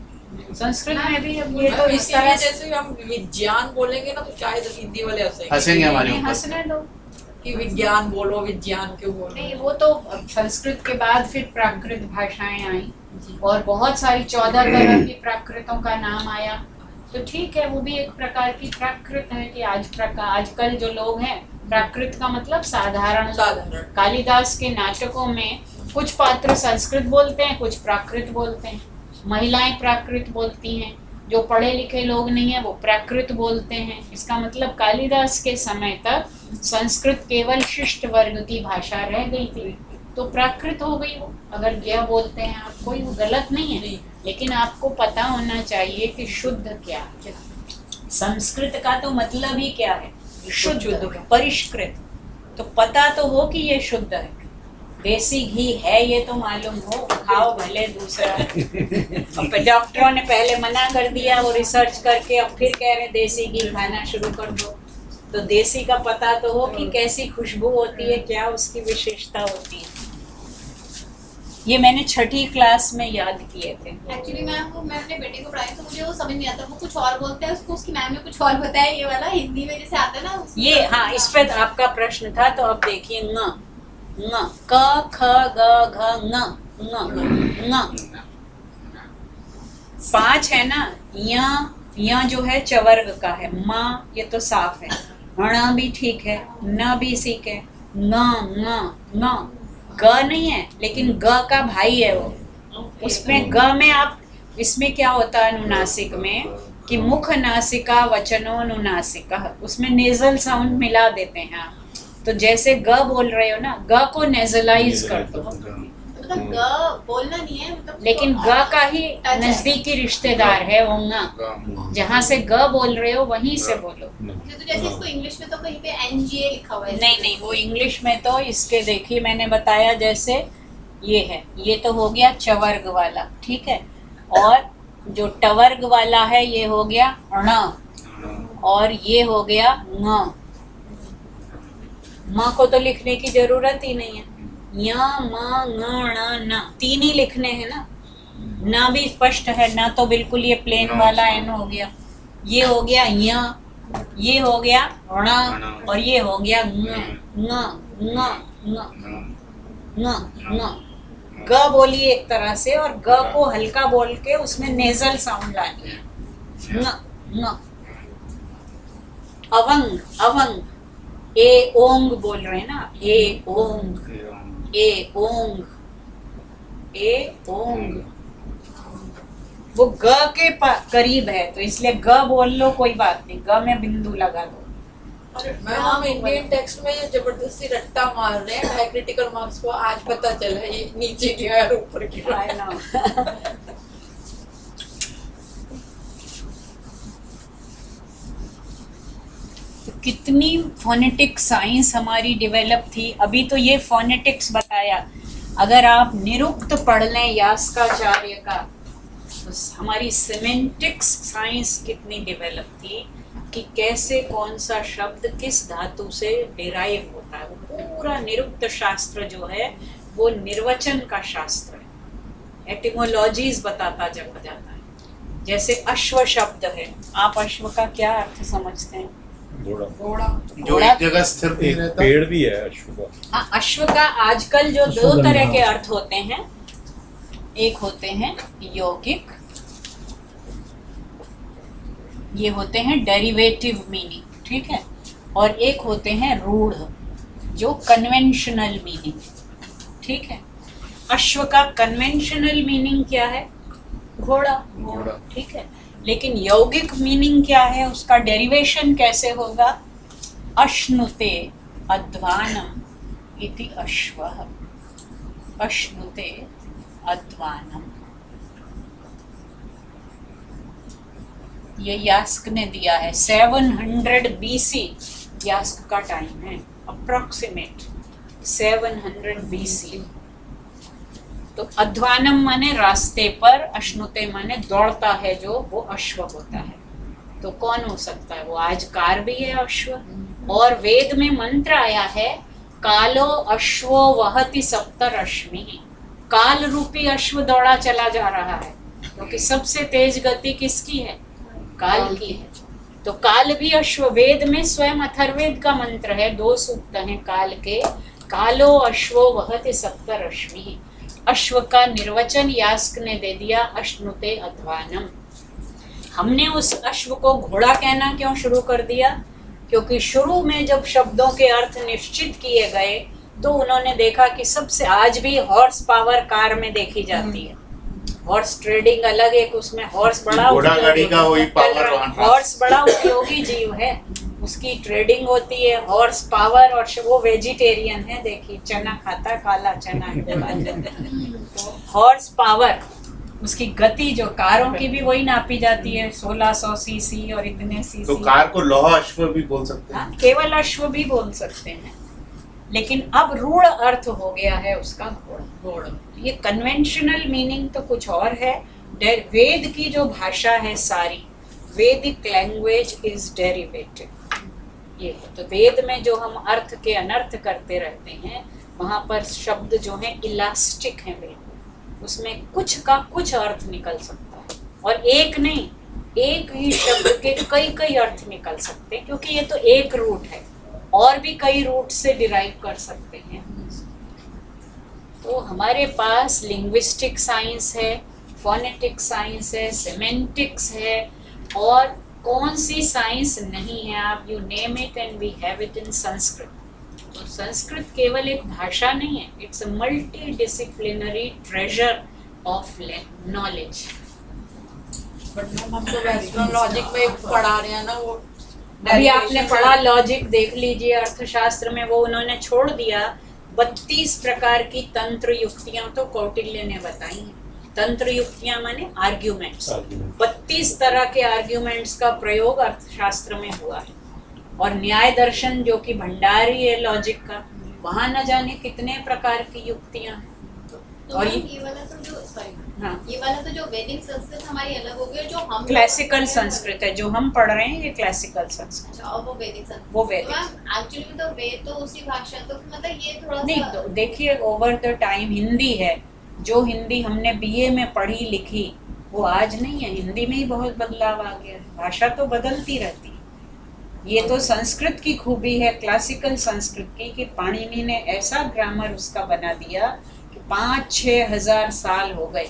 संस्कृत में भी अब ये तो मैम, इस इसीलिए तरह से जैसे हम विज्ञान बोलेंगे ना तो शायद हिंदी वाले हंसेंगे हमारे नहीं ऊपर। हंसने दो। कि विज्ञान बोलो, विज्ञान क्यों बोलो। नहीं वो तो संस्कृत के बाद फिर प्राकृत भाषाएं आई और बहुत सारी 14 तरह की प्राकृतों का नाम आया। तो ठीक है, वो भी एक प्रकार की प्राकृत है कि आजकल जो लोग हैं, प्राकृत का मतलब साधारण। कालिदास के नाटकों में कुछ पात्र संस्कृत बोलते हैं, कुछ प्राकृत बोलते हैं। महिलाएं प्राकृत बोलती हैं, जो पढ़े लिखे लोग नहीं है वो प्राकृत बोलते हैं। इसका मतलब कालिदास के समय तक संस्कृत केवल शिष्ट वर्ग की भाषा रह गई थी, तो प्राकृत हो गई वो। अगर यह बोलते हैं आप, कोई वो गलत नहीं है, लेकिन आपको पता होना चाहिए कि शुद्ध क्या है। संस्कृत का तो मतलब ही क्या है, शुद्ध, परिष्कृत। तो पता तो हो कि ये शुद्ध है। देसी घी है ये तो मालूम हो, खाओ भले दूसरा। अब डॉक्टरों ने पहले मना कर दिया, वो रिसर्च करके अब फिर कह रहे देसी घी खाना शुरू कर दो। तो देसी का पता तो हो कि कैसी खुशबू होती है, क्या उसकी विशेषता होती है। ये मैंने 6ठी क्लास में याद किए थे। एक्चुअली मैम वो मैं अपने बेटे को पढ़ाई तो मुझे वो समझ नहीं आता, वो कुछ और बोलते हैं, उसको उसकी मैम ने कुछ और बताया। ये वाला हिंदी में जैसे आता है ना ये हाँ, इस पे आपका प्रश्न था, तो अब देखिए न क ख ग घ न 5 है ना। या जो है चवर्ग का है, माँ ये तो साफ है, ण भी ठीक है, न भी सीख है, न ग नहीं है, लेकिन ग का भाई है वो। उसमें ग में आप, इसमें क्या होता है अनुनासिक में कि मुख नासिका वचनोनुनासिका, उसमें नेजल साउंड मिला देते हैं आप। तो जैसे ग बोल रहे हो ना, ग को नेजलाइज कर दो, मतलब ग बोलना नहीं है, मतलब लेकिन ग का ही नजदीकी रिश्तेदार है वो ग। जहाँ से ग बोल रहे हो वहीं से बोलो। तो जैसे इसको इंग्लिश में तो कहीं पे NGA लिखा हुआ है। नहीं, वो इंग्लिश में तो इसके देखिए मैंने बताया, जैसे ये है, ये तो हो गया चवर्ग वाला, ठीक है। और जो टवर्ग वाला है ये हो गया ण, और ये हो गया न। म को तो लिखने की जरूरत ही नहीं है। य म ङ ण न 3 ही लिखने हैं ना। न भी स्पष्ट है, न तो बिल्कुल ये प्लेन वाला एन हो गया। ये हो गया य, ये हो गया ण, और ये हो गया न। ग बोलिए एक तरह से, और ग को हल्का बोल के उसमें नेजल साउंड लानी है। न अवंग ए ओंग बोल रहे हैं ना, ए ओंग वो ग के करीब है, तो इसलिए ग बोल लो, कोई बात नहीं, ग में बिंदु लगा दो। मैम हम इंडियन टेक्स्ट में जबरदस्ती रट्टा मार रहे हैं क्रिटिकल मार्क्स को। आज पता चला ये नीचे गया और ऊपर गया। कितनी फोनेटिक साइंस हमारी डेवलप थी। अभी तो ये फोनेटिक्स बताया, अगर आप निरुक्त पढ़ लें यास्काचार्य का, तो हमारी सिमेंटिक्स साइंस कितनी डेवलप थी कि कैसे कौन सा शब्द किस धातु से डिराइव होता है। वो पूरा निरुक्त शास्त्र जो है वो निर्वचन का शास्त्र है, एटिमोलॉजीज बताता जाता है। जैसे अश्व शब्द है, आप अश्व का क्या अर्थ समझते हैं? घोड़ा जो एक जगह स्थिर नहीं रहता। पेड़ भी है अश्व का। हाँ, अश्व का आजकल जो 2 तरह के अर्थ होते हैं, एक होते हैं यौगिक, ये होते हैं डेरिवेटिव मीनिंग, ठीक है, और एक होते हैं रूढ़, जो कन्वेंशनल मीनिंग, ठीक है। अश्व का कन्वेंशनल मीनिंग क्या है? घोड़ा, ठीक है। लेकिन यौगिक मीनिंग क्या है, उसका डेरिवेशन कैसे होगा? अश्नुते अध्वानम इति अश्वः, अश्नुते अध्वानम। ये यास्क ने दिया है, 700 BC यास्क का टाइम है, अप्रोक्सीमेट 700 BC। तो अध्वानम माने रास्ते पर, अश्नुते माने दौड़ता है जो, वो अश्व होता है। तो कौन हो सकता है वो? आज कार भी है अश्व। और वेद में मंत्र आया है, कालो अश्वो वहति सप्तरश्मि, काल रूपी अश्व दौड़ा चला जा रहा है, क्योंकि सबसे तेज गति किसकी है? काल की है। तो काल भी अश्व, वेद में स्वयं अथर्ववेद का मंत्र है, 2 सूक्त हैं काल के। कालो अश्वो वहति सप्तरश्मि, अश्व का निर्वचन यास्क ने दे दिया, अश्नुते अध्वानम। हमने उस अश्व को घोड़ा कहना क्यों शुरू कर दिया? क्योंकि शुरू में जब शब्दों के अर्थ निश्चित किए गए तो उन्होंने देखा कि सबसे, आज भी हॉर्स पावर कार में देखी जाती है, हॉर्स ट्रेडिंग अलग, एक उसमें हॉर्स बड़ा गाड़ी का वही पावर, हॉर्स बड़ा उपयोगी जीव है, उसकी ट्रेडिंग होती है, हॉर्स पावर। और वो वेजिटेरियन है, देखिए चना खाता, काला चना। तो हॉर्स पावर, उसकी गति जो कारों की भी वही नापी जाती है, 1600 सीसी और इतने सीसी। तो कार को लौह अश्व भी बोल सकते हैं। केवल अश्व भी बोल सकते हैं। लेकिन अब रूढ़ अर्थ हो गया है उसका घोड़ा। घोड़ ये कन्वेंशनल मीनिंग तो कुछ और है। वेद की जो भाषा है सारी, वैदिक लैंग्वेज इज डेरिवेटिव। ये तो वेद में जो हम अर्थ के अनर्थ करते रहते हैं, वहां पर शब्द जो है इलास्टिक है बिल्कुल, उसमें कुछ का कुछ अर्थ निकल सकता है, और एक नहीं, एक ही शब्द के कई कई अर्थ निकल सकते हैं, क्योंकि ये तो एक रूट है, और भी कई रूट से डिराइव कर सकते हैं। तो हमारे पास लिंग्विस्टिक साइंस है, फोनेटिक साइंस है, सेमेंटिक्स है, और कौन सी साइंस नहीं है, आप you name it and we have it in Sanskrit. तो संस्कृत केवल एक भाषा नहीं है, it's a multi disciplinary treasure of knowledge. But ma'am हम तो वेस्टर्न लॉजिक में पढ़ा रहे हैं ना, वो अभी आपने पढ़ा लॉजिक, देख लीजिए अर्थशास्त्र में वो उन्होंने छोड़ दिया। 32 प्रकार की तंत्र युक्तियां तो कौटिल्य ने बताई हैं। तंत्र युक्तियां माने आर्ग्यूमेंट्स, 32 तरह के आर्ग्यूमेंट्स का प्रयोग अर्थशास्त्र में हुआ है। और न्याय दर्शन जो कि भंडारी है लॉजिक का, वहां न जाने कितने प्रकार की युक्तियां हैं। तो और ये वाला तो जो हाँ, ये वाला तो जो वैदिक संस्कृत हमारी अलग हो गई, जो हम क्लासिकल संस्कृत है जो हम पढ़ रहे हैं, ये क्लासिकल संस्कृत। अच्छा, और वो वैदिक संस्कृत, वो वैदिक। एक्चुअली तो वेद तो उसी भाषा, तो मतलब ये थोड़ा नहीं, सा तो देखिए ओवर द टाइम हिंदी है, जो हिंदी हमने बीए में पढ़ी लिखी वो आज नहीं है, हिंदी में ही बहुत बदलाव आ गया है। भाषा तो बदलती रहती है। ये तो संस्कृत की खूबी है, क्लासिकल संस्कृत की, कि पाणिनि ने ऐसा ग्रामर उसका बना दिया कि 5-6 हजार साल हो गए,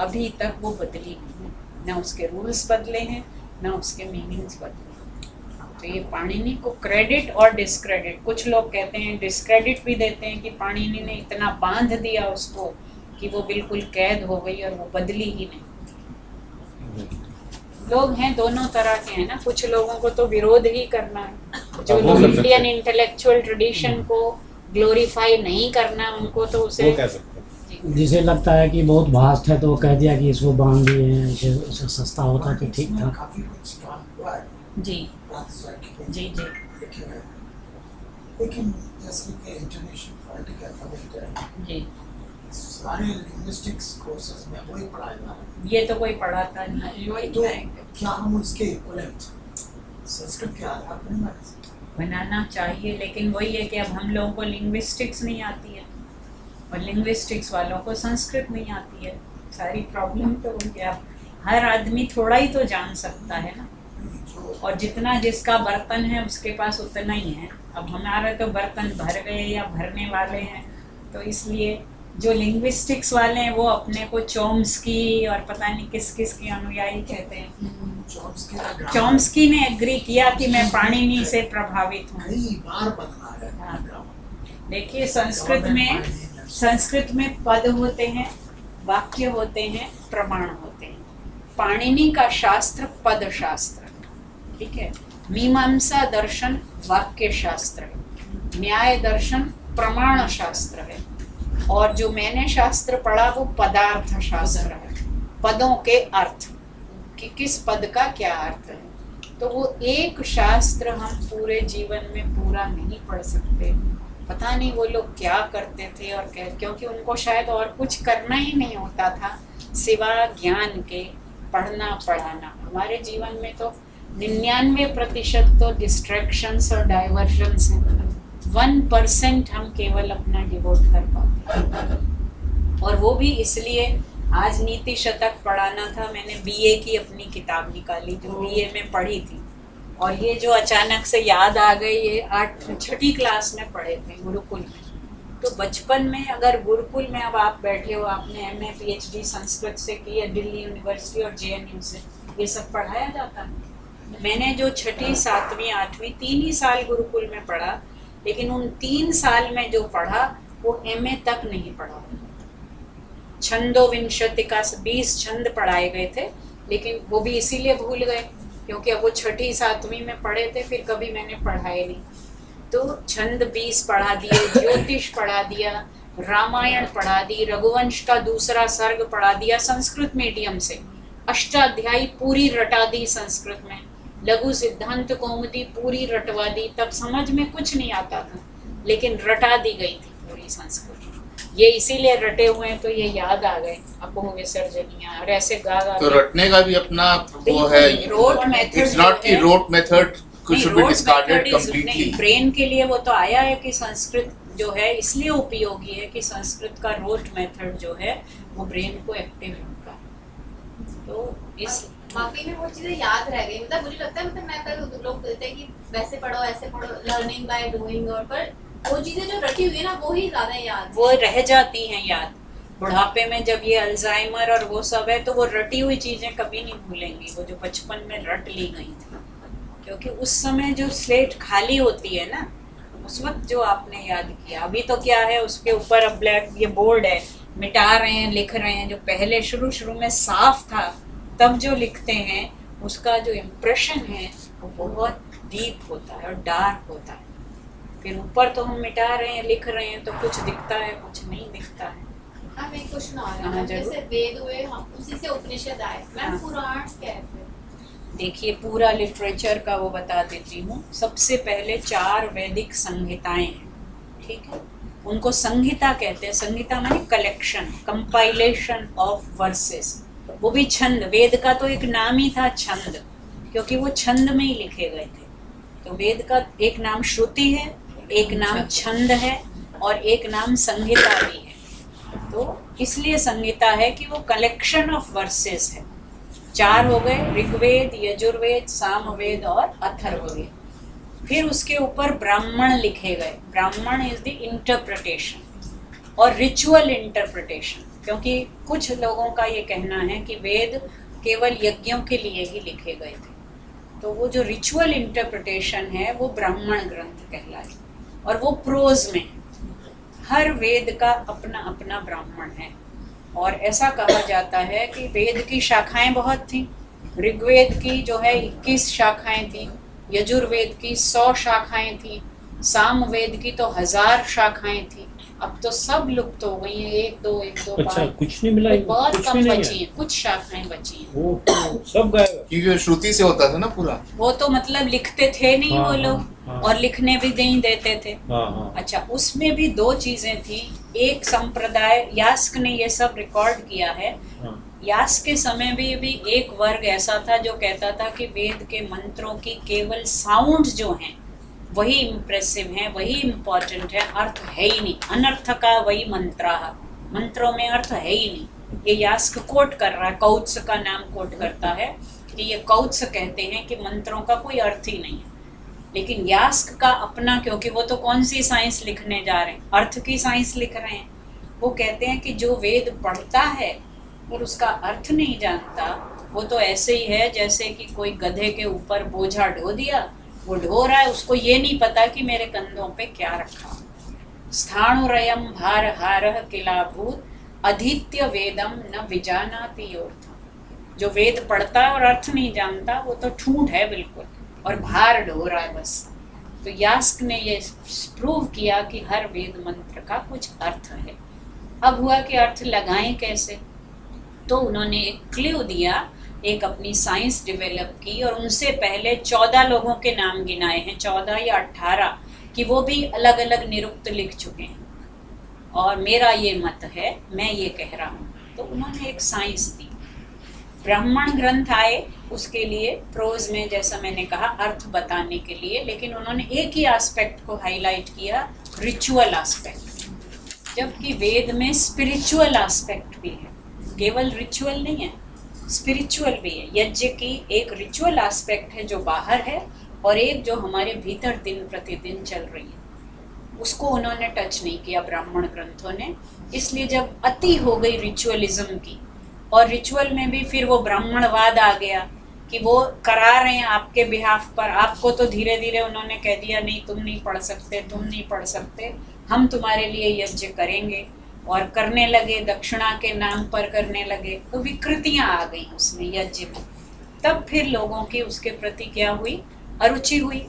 अभी तक वो बदली नहीं है, ना उसके रूल्स बदले हैं, ना उसके मीनिंग्स बदले। तो ये पाणिनि को क्रेडिट और डिस्क्रेडिट, कुछ लोग कहते हैं डिस्क्रेडिट भी देते हैं कि पाणिनि ने इतना बांध दिया उसको कि वो बिल्कुल कैद हो गई और वो बदली ही नहीं। लोग हैं दोनों तरह के हैं ना, कुछ लोगों को तो विरोध ही करना है, जो लोग इंडियन इंटेलेक्चुअल ट्रेडिशन को ग्लोरीफाई नहीं करना, उनको तो उसे वो कह सकते हैं। जिसे लगता है कि बहुत वास्ट है तो वो कह दिया कि इसको बांध दिए हैं, इसे सस्ता होता तो ठीक था। काफी कुछ काम हुआ है जी जी जी जी लिखे हुए, लेकिन जैसे कि इंटरनेशनल फोनेटिक अल्फाबेट है, जी, सारे लिंग्विस्टिक्स कोर्सेज में वही पढ़ाया जा रहा है। ये तो कोई पढ़ाता नहीं। वही तो करेंगे। क्या हम उसके इक्वलेंट संस्कृत के आधार पर नहीं बना सकते? बनाना चाहिए, लेकिन वही है कि अब हम लोगों को लिंग्विस्टिक्स नहीं आती है और लिंग्विस्टिक्स वालों को संस्कृत नहीं आती है। सारी प्रॉब्लम तो उनके, अब हर आदमी थोड़ा ही तो जान सकता है ना, और जितना जिसका बर्तन है उसके पास उतना ही है। अब हमारे तो बर्तन भर गए या भरने वाले हैं, तो इसलिए जो लिंग्विस्टिक्स वाले हैं वो अपने को चॉम्स्की और पता नहीं किस किस के अनुयायी कहते हैं। चॉम्स्की ने एग्री किया कि मैं पाणिनि से प्रभावित हूँ। कई बार बदला है हाँ। ग्रामर। देखिए संस्कृत में पद होते हैं, वाक्य होते हैं, प्रमाण होते हैं। पाणिनि का शास्त्र पद शास्त्र, ठीक है। मीमांसा दर्शन वाक्य शास्त्र है, न्याय दर्शन प्रमाण शास्त्र है, और जो मैंने शास्त्र पढ़ा वो पदार्थ शास्त्र है, पदों के अर्थ, कि किस पद का क्या अर्थ है। तो वो एक शास्त्र हम पूरे जीवन में पूरा नहीं पढ़ सकते। पता नहीं वो लोग क्या करते थे, और क्योंकि उनको शायद और कुछ करना ही नहीं होता था सिवा ज्ञान के, पढ़ना पढ़ाना। हमारे जीवन में तो 99% तो डिस्ट्रैक्शंस और डाइवर्जन्स हैं, 1% हम केवल अपना डिवोट कर पाते हैं। और वो भी इसलिए, आज नीति शतक पढ़ाना था, मैंने बीए की अपनी किताब निकाली जो बीए में पढ़ी थी, और ये जो अचानक से याद आ गई, ये 6ठी क्लास में पढ़े थे गुरुकुल में। तो बचपन में अगर गुरुकुल में अब आप बैठे हो, आपने MA PhD संस्कृत से की है दिल्ली यूनिवर्सिटी और JNU से, ये सब पढ़ाया जाता है। मैंने जो 6ठी 7वीं 8वीं 3 ही साल गुरुकुल में पढ़ा, लेकिन उन 3 साल में जो पढ़ा वो MA तक नहीं पढ़ा। छंदोविंशति का 20 छंद पढ़ाए गए थे, लेकिन वो भी इसीलिए भूल गए क्योंकि अब वो 6ठी 7वीं में पढ़े थे, फिर कभी मैंने पढ़ाए नहीं। तो छंद 20 पढ़ा दिए, ज्योतिष पढ़ा दिया, रामायण पढ़ा दी, रघुवंश का 2रा सर्ग पढ़ा दिया संस्कृत मीडियम से, अष्टाध्यायी पूरी रटा दी संस्कृत में, लघु सिद्धांत कौमुदी पूरी रटवा दी। तब समझ में कुछ नहीं आता था, लेकिन रटा दी गई थी पूरी संस्कृत। ये इसीलिए रटे हुए हैं तो ये याद आ गए, अपोह विसर्जनिया और ऐसे गा गा तो रटने का भी अपना वो है, रोट मेथड। इट्स नॉट कि rote method should be discarded completely. Brain के लिए वो तो आया है कि संस्कृत जो है इसलिए उपयोगी है कि संस्कृत का रोट मेथड जो है वो ब्रेन को एक्टिव रखता है। तो इस बाकी में वो चीजें याद रह गई। मतलब मुझे लगता है, मतलब मैं कल लोग कहते हैं कि वैसे पढ़ो ऐसे पढ़ो, लर्निंग बाय डूइंग, और पर वो चीजें जो रटी हुई है ना वो ही ज्यादा याद, वो रह जाती हैं याद। बुढ़ापे में जब ये अल्जाइमर और वो सब है तो वो रटी हुई चीजें कभी नहीं भूलेंगी, वो जो बचपन में रट ली गई थी। क्योंकि उस समय जो स्लेट खाली होती है ना, उस वक्त जो आपने याद किया, अभी तो क्या है उसके ऊपर अब ब्लैक ये बोर्ड है, मिटा रहे हैं, लिख रहे हैं। जो पहले शुरू में साफ था, तब जो लिखते हैं उसका जो इम्प्रेशन है वो बहुत डीप होता है और डार्क होता है। फिर ऊपर तो हम मिटा रहे हैं, लिख रहे हैं, तो कुछ दिखता है कुछ नहीं दिखता है। हम एक क्वेश्चन आ रहा हाँ, है, जरूर। जैसे वेद हुए, हम उसी से उपनिषद आए, मैम हाँ। पुराण क्या है फिर? देखिए पूरा लिटरेचर का वो बता देती हूँ। सबसे पहले 4 वैदिक संहिताएं हैं, ठीक है, उनको संहिता कहते हैं। संहिता माने कलेक्शन, कंपाइलेशन ऑफ वर्सेस, वो भी छंद। वेद का तो एक नाम ही था छंद, क्योंकि वो छंद में ही लिखे गए थे। तो वेद का एक नाम श्रुति है, एक नाम छंद है और एक नाम संहिता भी है। तो इसलिए संहिता है कि वो कलेक्शन ऑफ वर्सेस है। 4 हो गए, ऋग्वेद, यजुर्वेद, सामवेद और अथर्ववेद। फिर उसके ऊपर ब्राह्मण लिखे गए। ब्राह्मण इज द इंटरप्रिटेशन और रिचुअल इंटरप्रिटेशन, क्योंकि कुछ लोगों का ये कहना है कि वेद केवल यज्ञों के लिए ही लिखे गए थे। तो वो जो रिचुअल इंटरप्रिटेशन है वो ब्राह्मण ग्रंथ कहलाए, और वो प्रोज में। हर वेद का अपना अपना ब्राह्मण है, और ऐसा कहा जाता है कि वेद की शाखाएं बहुत थी। ऋग्वेद की जो है 21 शाखाएं थी, यजुर्वेद की 100 शाखाएं थी, सामवेद की तो 1000 शाखाएं थी। अब तो सब लुप्त हो गई हैं, 1 2 अच्छा, 5 कुछ नहीं मिला, बहुत कुछ कम भी नहीं बची है। हैं, कुछ शाखाएं बची हैं। वो सब गायब। क्योंकि श्रुति से होता था ना पूरा। वो तो मतलब लिखते थे नहीं हाँ, वो लोग, हाँ। और लिखने भी नहीं देते थे। हाँ हाँ अच्छा, उसमें भी 2 चीजें थी। एक संप्रदाय, यास्क ने ये सब रिकॉर्ड किया है। हाँ। यास्क के समय भी एक वर्ग ऐसा था जो कहता था कि वेद के मंत्रों की केवल साउंड जो हैं वही इम्प्रेसिव है, वही इम्पोर्टेंट है, अर्थ है ही नहीं। अनर्थ का वही मंत्रों में अर्थ है ही नहीं। ये यास्क कोट कर रहा है, कौत्स का नाम कोट करता है कि ये कौत्स कहते हैं कि मंत्रों का कोई अर्थ ही नहीं है। लेकिन यास्क का अपना, क्योंकि वो तो कौन सी साइंस लिखने जा रहे हैं, अर्थ की साइंस लिख रहे हैं। वो कहते हैं कि जो वेद पढ़ता है और उसका अर्थ नहीं जानता, वो तो ऐसे ही है जैसे कि कोई गधे के ऊपर बोझा ढो दिया, वो ढो रहा है, उसको ये नहीं पता कि मेरे कंधों पे क्या रखा। स्थाणुरयम भार हारः किलाभूत अधीत्य वेदम न विजानाति योर्थम। जो वेद पढ़ता है और अर्थ नहीं जानता वो तो ठूंठ है बिल्कुल, और भार ढो रहा है बस। तो यास्क ने ये प्रूव किया कि हर वेद मंत्र का कुछ अर्थ है। अब हुआ कि अर्थ लगाएं कैसे, तो उन्होंने एक क्लू दिया, एक अपनी साइंस डेवलप की, और उनसे पहले 14 लोगों के नाम गिनाए हैं, 14 या 18, कि वो भी अलग अलग निरुक्त लिख चुके हैं। और मेरा ये मत है, मैं ये कह रहा हूँ। तो उन्होंने एक साइंस दी। ब्राह्मण ग्रंथ आए उसके लिए, प्रोज में जैसा मैंने कहा अर्थ बताने के लिए, लेकिन उन्होंने एक ही एस्पेक्ट को हाईलाइट किया, रिचुअल एस्पेक्ट। जबकि वेद में स्पिरिचुअल एस्पेक्ट भी है, केवल रिचुअल नहीं है, स्पिरिचुअल भी है। यज्ञ की एक रिचुअल एस्पेक्ट है जो बाहर है, और एक जो हमारे भीतर दिन प्रतिदिन चल रही है, उसको उन्होंने टच नहीं किया ब्राह्मण ग्रंथों ने। इसलिए जब अति हो गई रिचुअलिज्म की, और रिचुअल में भी फिर वो ब्राह्मणवाद आ गया कि वो करा रहे हैं आपके बिहाफ पर, आपको तो धीरे धीरे उन्होंने कह दिया नहीं तुम नहीं पढ़ सकते, तुम नहीं पढ़ सकते, हम तुम्हारे लिए यज्ञ करेंगे, और करने लगे, दक्षिणा के नाम पर करने लगे। तो विकृतियां आ गई उसमें, यज्ञ में। तब फिर लोगों की उसके प्रति क्या हुई, अरुचि हुई।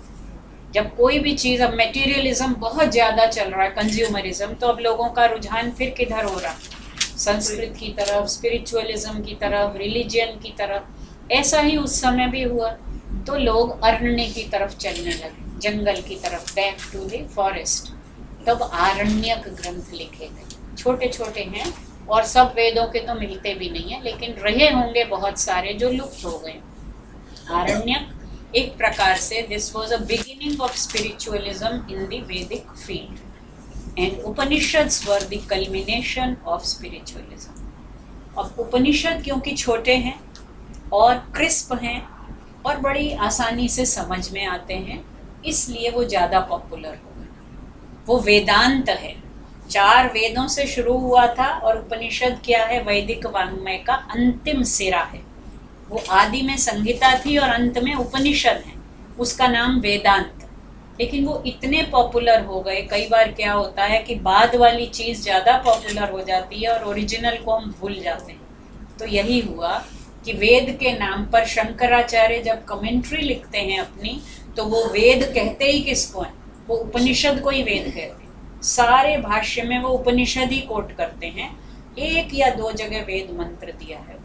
जब कोई भी चीज़, अब मटेरियलिज्म बहुत ज़्यादा चल रहा है, कंज्यूमरिज्म, तो अब लोगों का रुझान फिर किधर हो रहा, संस्कृत की तरफ, स्पिरिचुअलिज्म की तरफ, रिलीजियन की तरफ। ऐसा ही उस समय भी हुआ, तो लोग अरण्य की तरफ चलने लगे, जंगल की तरफ, बैक टू द फॉरेस्ट। तब आरण्यक ग्रंथ लिखे गए। छोटे छोटे हैं और सब वेदों के तो मिलते भी नहीं है, लेकिन रहे होंगे बहुत सारे जो लुप्त हो गए। आरण्यक एक प्रकार से this was a beginning of spiritualism in the Vedic field and Upanishads were the culmination of spiritualism. अब उपनिषद क्योंकि छोटे हैं और क्रिस्प हैं और बड़ी आसानी से समझ में आते हैं, इसलिए वो ज़्यादा पॉपुलर हो गए। वो वेदांत है, 4 वेदों से शुरू हुआ था और उपनिषद क्या है, वैदिक वाङ्मय का अंतिम सिरा है। वो आदि में संहिता थी और अंत में उपनिषद है, उसका नाम वेदांत। लेकिन वो इतने पॉपुलर हो गए, कई बार क्या होता है कि बाद वाली चीज़ ज़्यादा पॉपुलर हो जाती है और ओरिजिनल को हम भूल जाते हैं। तो यही हुआ कि वेद के नाम पर शंकराचार्य जब कमेंट्री लिखते हैं अपनी, तो वो वेद कहते ही किसको हैं, वो उपनिषद को ही वेद कहते हैं। सारे भाष्य में वो उपनिषद ही कोट करते हैं, 1 या 2 जगह वेद मंत्र दिया है,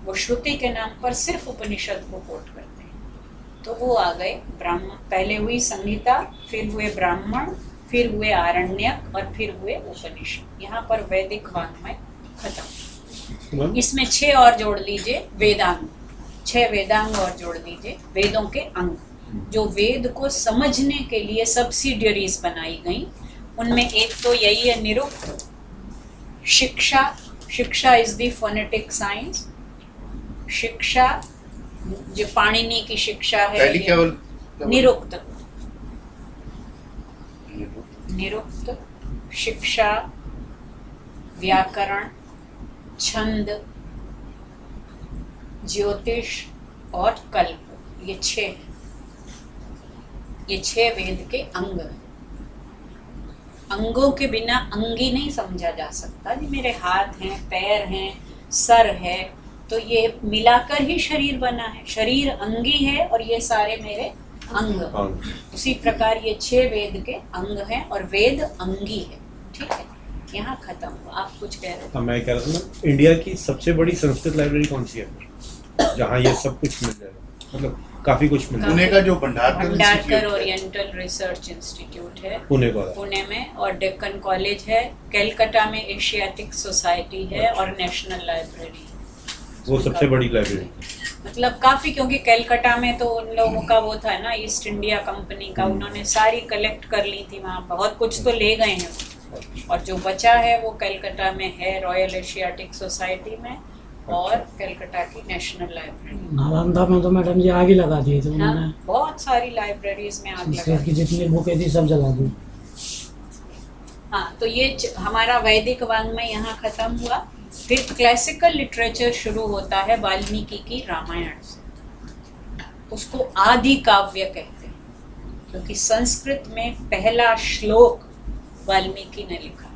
वो श्रुति के नाम पर सिर्फ उपनिषद को कोट करते हैं। तो वो आ गए ब्राह्मण, पहले हुई संहिता, फिर हुए ब्राह्मण, फिर हुए आरण्यक और फिर हुए उपनिषद। यहाँ पर वैदिक वाङ्मय खत्म। इसमें 6 और जोड़ लीजिए वेदांग, 6 वेदांग और जोड़ दीजिए, वेदों के अंग जो वेद को समझने के लिए सब्सिडियरीज बनाई गई। उनमें एक तो यही है निरुक्त, शिक्षा, शिक्षा इज द फोनेटिक साइंस, शिक्षा जो पाणिनि की शिक्षा है, पहली क्या बोल निरुक्त, निरुक्त, शिक्षा, व्याकरण, छंद, ज्योतिष और कल्प, ये 6 हैं। ये 6 वेद के अंग हैं। अंगों के बिना अंगी नहीं समझा जा सकता। जी मेरे हाथ हैं, पैर हैं, सर है, तो ये मिलाकर ही शरीर बना है। शरीर अंगी है और ये सारे मेरे अंग। उसी प्रकार ये 6 वेद के अंग हैं और वेद अंगी है। ठीक है, यहाँ खत्म हुआ। आप कुछ कह रहे थे? मैं कह रहा था ना, इंडिया की सबसे बड़ी संस्कृत लाइब्रेरी कौन सी है जहाँ ये सब कुछ मिल जाएगा? मतलब काफी कुछ मिल पुणे का जो Bhandarkar Bhandarkar oriental research institute है पुणे का, पुणे में, और डेक्कन कॉलेज है, कलकत्ता में एशियाटिक सोसाइटी है और नेशनल लाइब्रेरी है। वो सबसे बड़ी लाइब्रेरी। मतलब काफी, क्योंकि कलकत्ता में तो उन लोगों का वो था ना, ईस्ट इंडिया कंपनी का, उन्होंने सारी कलेक्ट कर ली थी वहाँ, बहुत कुछ तो ले गए हैं और जो बचा है वो कलकत्ता में है, रॉयल एशियाटिक सोसाइटी में और कलकत्ता की नेशनल लाइब्रेरी। नालंदा में तो मैडम जी आग ही लगा दिए थे उन्होंने। हाँ, बहुत सारी लाइब्रेरीज में आग लगा संस्कृत की जितनी बुकें थी सब जला दी। हाँ, तो ये हमारा वैदिक वाङ्मय यहाँ खत्म हुआ। फिर क्लासिकल लिटरेचर शुरू होता है वाल्मीकि की रामायण से। उसको आदि काव्य कहते हैं क्योंकि संस्कृत में पहला श्लोक वाल्मीकि ने लिखा।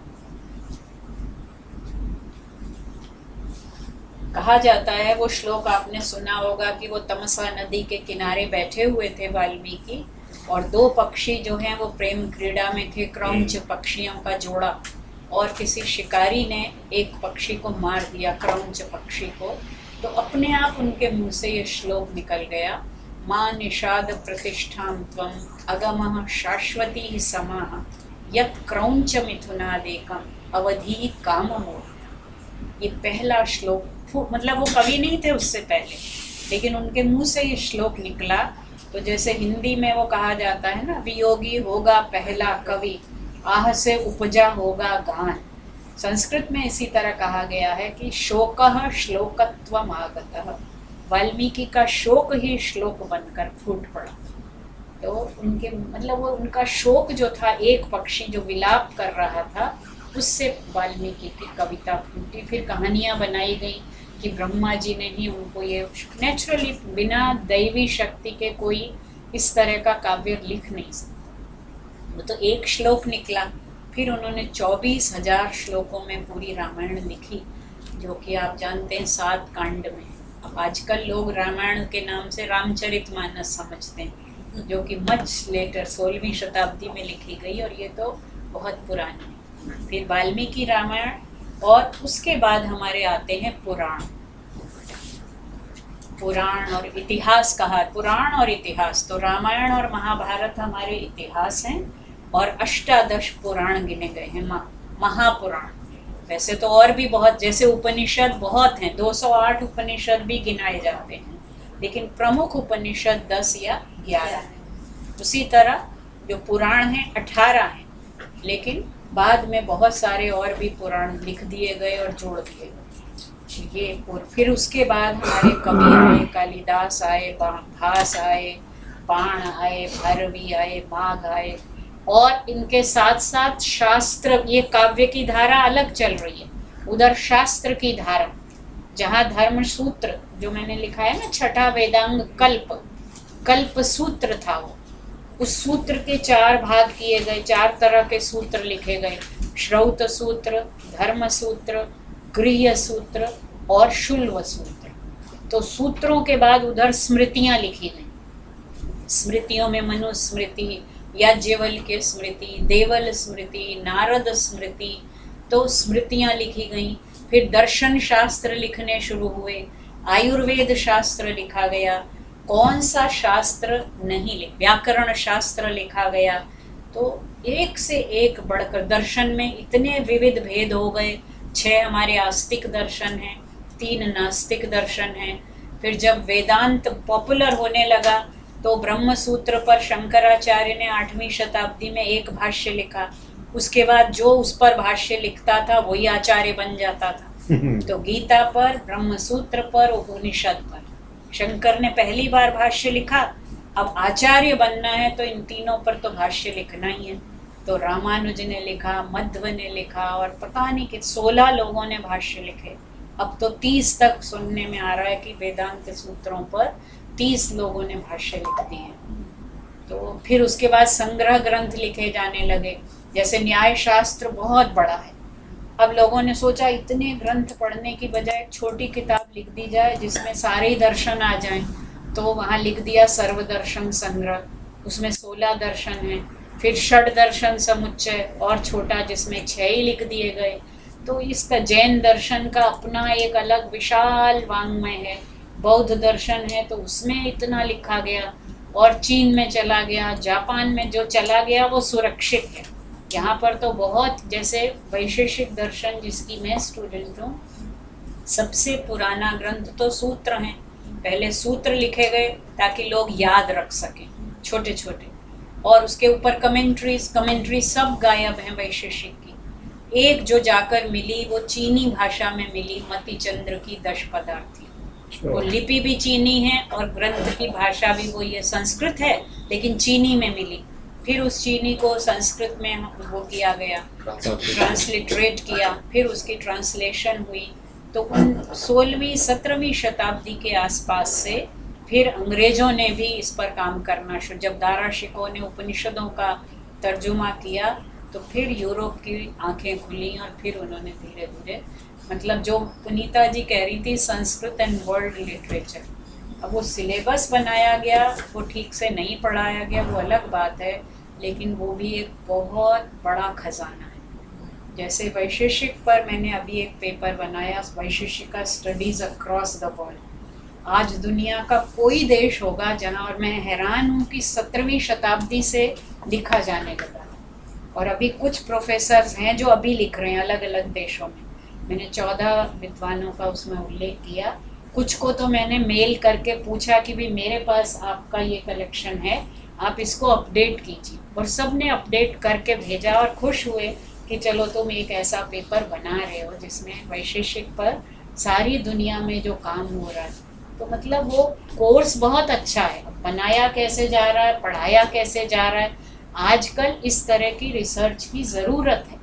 कहा जाता है, वो श्लोक आपने सुना होगा कि वो तमसा नदी के किनारे बैठे हुए थे वाल्मीकि, और 2 पक्षी जो हैं वो प्रेम क्रीड़ा में थे, क्रौंच पक्षियों का जोड़ा, और किसी शिकारी ने एक पक्षी को मार दिया, क्रौंच पक्षी को। तो अपने आप उनके मुंह से ये श्लोक निकल गया, माँ निषाद प्रतिष्ठां त्वं अगमः शाश्वती समाः यत् क्रौंच मिथुनादेकम् अवधि काममोह। ये पहला श्लोक, मतलब वो कवि नहीं थे उससे पहले, लेकिन उनके मुंह से ये श्लोक निकला। तो जैसे हिंदी में वो कहा जाता है ना, वियोगी होगा पहला कवि, आह से उपजा होगा गान। संस्कृत में इसी तरह कहा गया है कि शोकः श्लोकत्वम् आगतः, वाल्मीकि का शोक ही श्लोक बनकर फूट पड़ा। तो उनके मतलब वो उनका शोक जो था, एक पक्षी जो विलाप कर रहा था, उससे वाल्मीकि की कविता फूटी। फिर कहानियाँ बनाई गई कि ब्रह्मा जी ने ही उनको ये, नेचुरली बिना दैवी शक्ति के कोई इस तरह का काव्य लिख नहीं सकता। वो तो एक श्लोक निकला, फिर उन्होंने 24,000 श्लोकों में पूरी रामायण लिखी, जो कि आप जानते हैं 7 कांड में। अब आजकल लोग रामायण के नाम से रामचरितमानस समझते हैं, जो कि मच लेटर 16वीं शताब्दी में लिखी गई, और ये तो बहुत पुरानी है। फिर वाल्मीकि रामायण, और उसके बाद हमारे आते हैं पुराण। पुराण और इतिहास कहा, पुराण और इतिहास, तो रामायण और महाभारत हमारे इतिहास हैं, और 18 पुराण गिने गए हैं, महापुराण। वैसे तो और भी बहुत, जैसे उपनिषद बहुत हैं, 208 उपनिषद भी गिनाए जाते हैं, लेकिन प्रमुख उपनिषद 10 या 11 हैं। उसी तरह जो पुराण हैं 18 हैं, लेकिन बाद में बहुत सारे और भी पुराण लिख दिए गए और जोड़ दिए गए। ये फिर उसके बाद हमारे कवि आए, कालिदास आए, भास आए, बाण आए, भारवी आए, माघ आए, और इनके साथ साथ शास्त्र, ये काव्य की धारा अलग चल रही है, उधर शास्त्र की धारा, जहाँ धर्म सूत्र जो मैंने लिखा है ना, छठा वेदांग कल्प सूत्र था वो, उस सूत्र के 4 भाग किए गए, 4 तरह के सूत्र लिखे गए, श्रौत सूत्र, धर्म सूत्र, गृह्य सूत्र और शुल्व सूत्र। तो सूत्रों के बाद उधर स्मृतियां लिखी गई। स्मृतियों में मनुस्मृति, याज्ञवल्क्य स्मृति, देवल स्मृति, नारद स्मृति, तो स्मृतियां लिखी गई। फिर दर्शन शास्त्र लिखने शुरू हुए, आयुर्वेद शास्त्र लिखा गया, कौन सा शास्त्र नहीं लिखा, व्याकरण शास्त्र लिखा गया। तो एक से एक बढ़कर दर्शन में इतने विविध भेद हो गए। 6 हमारे आस्तिक दर्शन हैं, 3 नास्तिक दर्शन हैं। फिर जब वेदांत पॉपुलर होने लगा तो ब्रह्म सूत्र पर शंकराचार्य ने 8वीं शताब्दी में एक भाष्य लिखा। उसके बाद जो उस पर भाष्य लिखता था वही आचार्य बन जाता था। तो गीता पर, ब्रह्म सूत्र पर, उपनिषद पर शंकर ने पहली बार भाष्य लिखा। अब आचार्य बनना है तो इन तीनों पर तो भाष्य लिखना ही है। तो रामानुज ने लिखा, मध्व ने लिखा, और पता नहीं कि 16 लोगों ने भाष्य लिखे। अब तो 30 तक सुनने में आ रहा है कि वेदांत सूत्रों पर 30 लोगों ने भाष्य लिख दिए। तो फिर उसके बाद संग्रह ग्रंथ लिखे जाने लगे, जैसे न्याय शास्त्र बहुत बड़ा है। अब लोगों ने सोचा इतने ग्रंथ पढ़ने की बजाय एक छोटी किताब लिख दी जाए जिसमें सारे ही दर्शन आ जाएं। तो वहाँ लिख दिया सर्वदर्शन संग्रह, उसमें 16 दर्शन हैं। फिर षड दर्शन समुच्चय और छोटा, जिसमें 6 ही लिख दिए गए। तो इस जैन दर्शन का अपना एक अलग विशाल वाङ्मय है। बौद्ध दर्शन है तो उसमें इतना लिखा गया, और चीन में चला गया, जापान में जो चला गया वो सुरक्षित है। यहाँ पर तो बहुत, जैसे वैशेषिक दर्शन जिसकी मैं स्टूडेंट हूँ, सबसे पुराना ग्रंथ तो सूत्र हैं। पहले सूत्र लिखे गए ताकि लोग याद रख सकें, छोटे छोटे, और उसके ऊपर कमेंट्री सब गायब हैं वैशेषिक की। एक जो जाकर मिली वो चीनी भाषा में मिली, मतिचंद्र की दशपदार्थी। वो लिपि भी चीनी है और ग्रंथ की भाषा भी वो ये संस्कृत है, लेकिन चीनी में मिली। फिर उस चीनी को संस्कृत में वो किया गया, ट्रांसलिटरेट किया, फिर उसकी ट्रांसलेशन हुई। तो उन 16वीं 17वीं शताब्दी के आसपास से फिर अंग्रेजों ने भी इस पर काम करना शुरू। जब दारा शिकोह ने उपनिषदों का तर्जुमा किया तो फिर यूरोप की आंखें खुली, और फिर उन्होंने धीरे धीरे, मतलब जो पुनीता जी कह रही थी संस्कृत एंड वर्ल्ड लिटरेचर, अब वो सिलेबस बनाया गया, वो ठीक से नहीं पढ़ाया गया, वो अलग बात है, लेकिन वो भी एक बहुत बड़ा खजाना है। जैसे वैशेषिक पर मैंने अभी एक पेपर बनाया, वैशेषिक स्टडीज अक्रॉस द वर्ल्ड। आज दुनिया का कोई देश होगा जहाँ, और मैं हैरान हूँ कि 17वीं शताब्दी से लिखा जाने लगा, और अभी कुछ प्रोफेसर्स हैं जो अभी लिख रहे हैं अलग अलग देशों में। मैंने 14 विद्वानों का उसमें उल्लेख किया। कुछ को तो मैंने मेल करके पूछा कि भी मेरे पास आपका ये कलेक्शन है, आप इसको अपडेट कीजिए, और सब ने अपडेट करके भेजा और खुश हुए कि चलो तुम एक ऐसा पेपर बना रहे हो जिसमें वैशेषिक पर सारी दुनिया में जो काम हो रहा है। तो मतलब वो कोर्स बहुत अच्छा है। बनाया कैसे जा रहा है, पढ़ाया कैसे जा रहा है, आजकल इस तरह की रिसर्च की ज़रूरत है।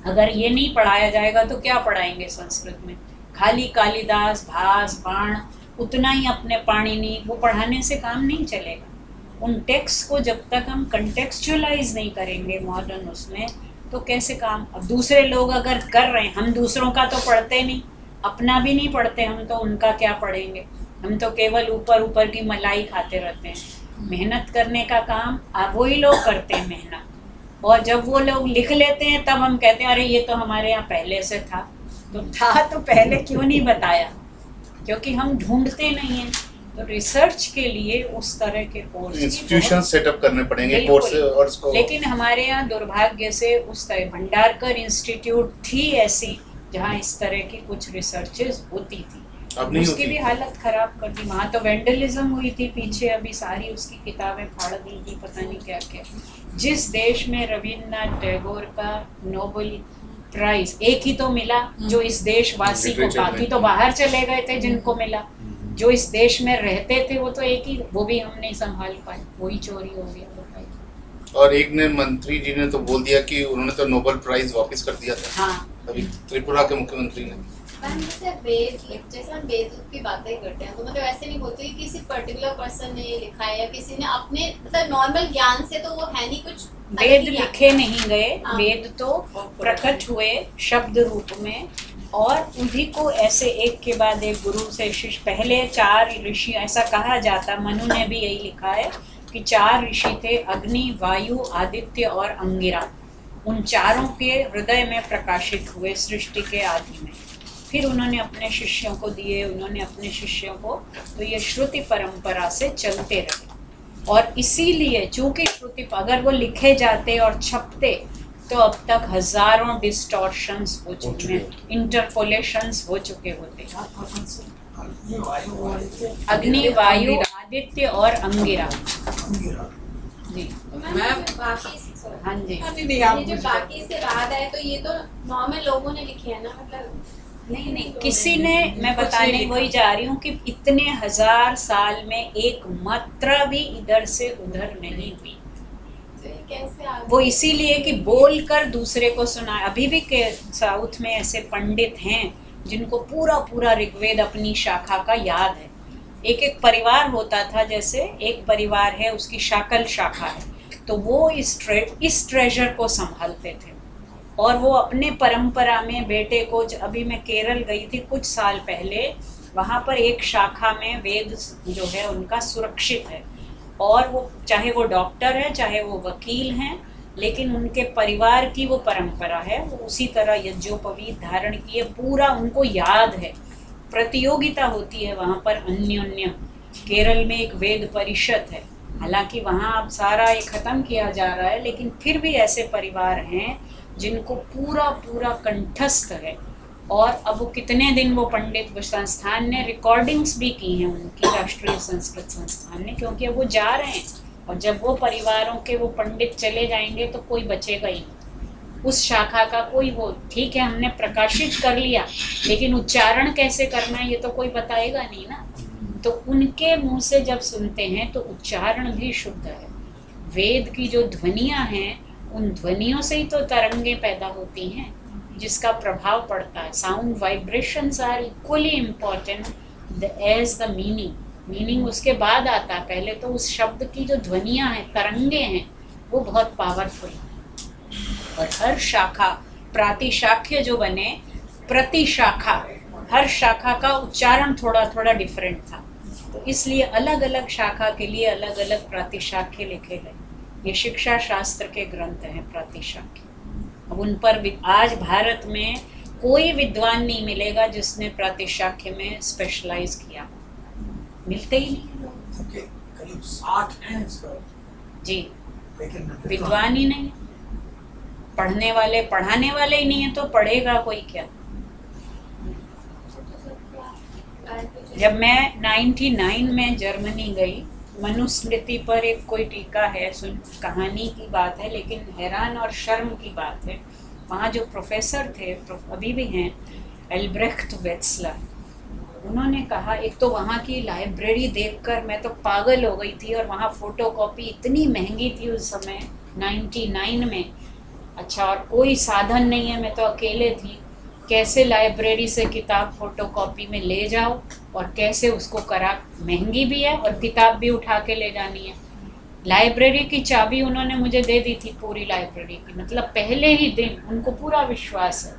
अगर ये नहीं पढ़ाया जाएगा तो क्या पढ़ाएंगे संस्कृत में? खाली कालिदास, भास, बाण, उतना ही अपने पाणिनि, वो पढ़ाने से काम नहीं चलेगा। उन टेक्स्ट को जब तक हम कंटेक्चुअलाइज नहीं करेंगे मॉडर्न उसमें, तो कैसे काम? अब दूसरे लोग अगर कर रहे हैं, हम दूसरों का तो पढ़ते नहीं, अपना भी नहीं पढ़ते, हम तो उनका क्या पढ़ेंगे? हम तो केवल ऊपर ऊपर की मलाई खाते रहते हैं। मेहनत करने का काम वही लोग करते हैं, मेहनत। और जब वो लोग लिख लेते हैं तब हम कहते हैं अरे ये तो हमारे यहाँ पहले से था। तो था तो पहले क्यों नहीं बताया? क्योंकि हम ढूंढते नहीं हैं। तो रिसर्च के लिए उस तरह के कोर्स इंस्टीट्यूशन सेटअप करने पड़ेंगे बिल्कुल। कोर्स और उसको। लेकिन हमारे यहाँ दुर्भाग्य से उस तरह भंडारकर इंस्टीट्यूट थी ऐसी जहाँ इस तरह की कुछ रिसर्चेस होती थी, अब नहीं उसकी होती। भी हालत खराब कर दी। वहाँ तो वेंडलिज्म हुई थी पीछे, अभी सारी उसकी किताबें फाड़ दी थी, पता नहीं क्या क्या। जिस देश में रविन्द्रनाथ टैगोर का नोबेल प्राइज एक ही तो मिला जो इस देशवासी को, Literature में। बाकी तो बाहर चले गए थे जिनको मिला, जो इस देश में रहते थे वो तो एक ही, वो भी हम नहीं संभाल पाए, वही चोरी हो गया। बताइए। और एक ने मंत्री जी ने तो बोल दिया कि उन्होंने तो नोबेल प्राइज वापस कर दिया था हाँ, अभी त्रिपुरा के मुख्यमंत्री ने। मैम जैसे वेद, जैसे हम वेद की बातें करते हैं तो मतलब ऐसे नहीं बोलते कि किसी पर्टिकुलर पर्सन ने ये लिखा है या किसी ने अपने मतलब नॉर्मल ज्ञान से, तो वो है नहीं कुछ अलग ही वेद ज्ञान। लिखे नहीं गए, हाँ। वेद तो प्रकट हुए शब्द रूप में, और उन्हीं को ऐसे एक के बाद एक गुरु से शिष्य, पहले 4 ऋषि, ऐसा कहा जाता, मनु ने भी यही लिखा है कि 4 ऋषि थे, अग्नि, वायु, आदित्य और अंगिरा। उन चारों के हृदय में प्रकाशित हुए सृष्टि के आदि में, फिर उन्होंने अपने शिष्यों को दिए, उन्होंने अपने शिष्यों को, तो ये श्रुति परंपरा से चलते रहे। और इसीलिए चूंकि श्रुति, अगर वो लिखे जाते और छपते तो अब तक हजारों डिस्टॉर्शंस हो चुके हैं, इंटरपोलेशंस हो चुके होते। ये वायु वाले अग्नि, वायु, आदित्य और अंगिरा। अंगिरा। जी तो मैम मैम, जो बाकी sorry, हाँ जी। ये जो बाकी से राग है तो ये तो नॉर्मल लोगों ने लिखे हैं ना, मतलब नहीं नहीं, किसी ने, मैं बताने वही जा रही हूँ कि इतने 1000 साल में एक मात्रा भी इधर से उधर नहीं हुई। तो ये कैसे आ वो इसीलिए कि बोलकर दूसरे को सुना। अभी भी के साउथ में ऐसे पंडित हैं जिनको पूरा पूरा ऋग्वेद अपनी शाखा का याद है। एक एक परिवार होता था, जैसे एक परिवार है उसकी शाकल शाखा है, तो वो इस ट्रेजर को संभालते थे और वो अपने परंपरा में बेटे को, अभी मैं केरल गई थी कुछ साल पहले, वहाँ पर एक शाखा में वेद जो है उनका सुरक्षित है, और वो चाहे वो डॉक्टर है चाहे वो वकील हैं, लेकिन उनके परिवार की वो परंपरा है, वो उसी तरह यज्ञोपवीत धारण किए, पूरा उनको याद है। प्रतियोगिता होती है वहाँ पर अन्योन्य। केरल में एक वेद परिषद है, हालांकि वहाँ अब सारा ये खत्म किया जा रहा है, लेकिन फिर भी ऐसे परिवार हैं जिनको पूरा पूरा कंठस्थ है। और अब वो कितने दिन वो पंडित संस्थान ने रिकॉर्डिंग्स भी की हैं उनकी, राष्ट्रीय संस्कृत संस्थान ने, क्योंकि अब वो जा रहे हैं और जब वो परिवारों के वो पंडित चले जाएंगे तो कोई बचेगा ही नहीं उस शाखा का। कोई वो ठीक है हमने प्रकाशित कर लिया, लेकिन उच्चारण कैसे करना है ये तो कोई बताएगा नहीं ना। तो उनके मुंह से जब सुनते हैं तो उच्चारण भी शुद्ध है। वेद की जो ध्वनियाँ हैं उन ध्वनियों से ही तो तरंगे पैदा होती हैं जिसका प्रभाव पड़ता है। Sound vibrations are equally important as the meaning उसके बाद आता है। पहले तो उस शब्द की जो ध्वनियाँ हैं, तरंगे हैं, वो बहुत पावरफुल है। और हर शाखा, प्रातिशाख्य जो बने, प्रतिशाखा, हर शाखा का उच्चारण थोड़ा थोड़ा डिफरेंट था, तो इसलिए अलग अलग शाखा के लिए अलग अलग प्रातिशाख्य लिखे गए। ये शिक्षा शास्त्र के ग्रंथ हैं प्रातिशाख्य। अब उन पर आज भारत में कोई विद्वान नहीं मिलेगा जिसने प्रातिशाख्य में स्पेशलाइज किया, मिलते ही नहीं लोग। उनके करीब 60 हैं इस पर, जी, लेकिन विद्वान ही नहीं, पढ़ने वाले, पढ़ाने वाले ही नहीं है तो पढ़ेगा कोई क्या। जब मैं 99 में जर्मनी गई, मनुस्मृति पर एक कोई टीका है, कहानी की बात है लेकिन हैरान और शर्म की बात है। वहाँ जो प्रोफेसर थे, अभी भी हैं, एल्ब्रेख्ट वेट्सलर, उन्होंने कहा, एक तो वहाँ की लाइब्रेरी देखकर मैं तो पागल हो गई थी, और वहाँ फोटोकॉपी इतनी महंगी थी उस समय 99 में। अच्छा, और कोई साधन नहीं है, मैं तो अकेले थी, कैसे लाइब्रेरी से किताब फोटोकॉपी में ले जाओ और कैसे उसको करा, महंगी भी है और किताब भी उठा के ले जानी है। लाइब्रेरी की चाबी उन्होंने मुझे दे दी थी, पूरी लाइब्रेरी की, मतलब पहले ही दिन उनको पूरा विश्वास है।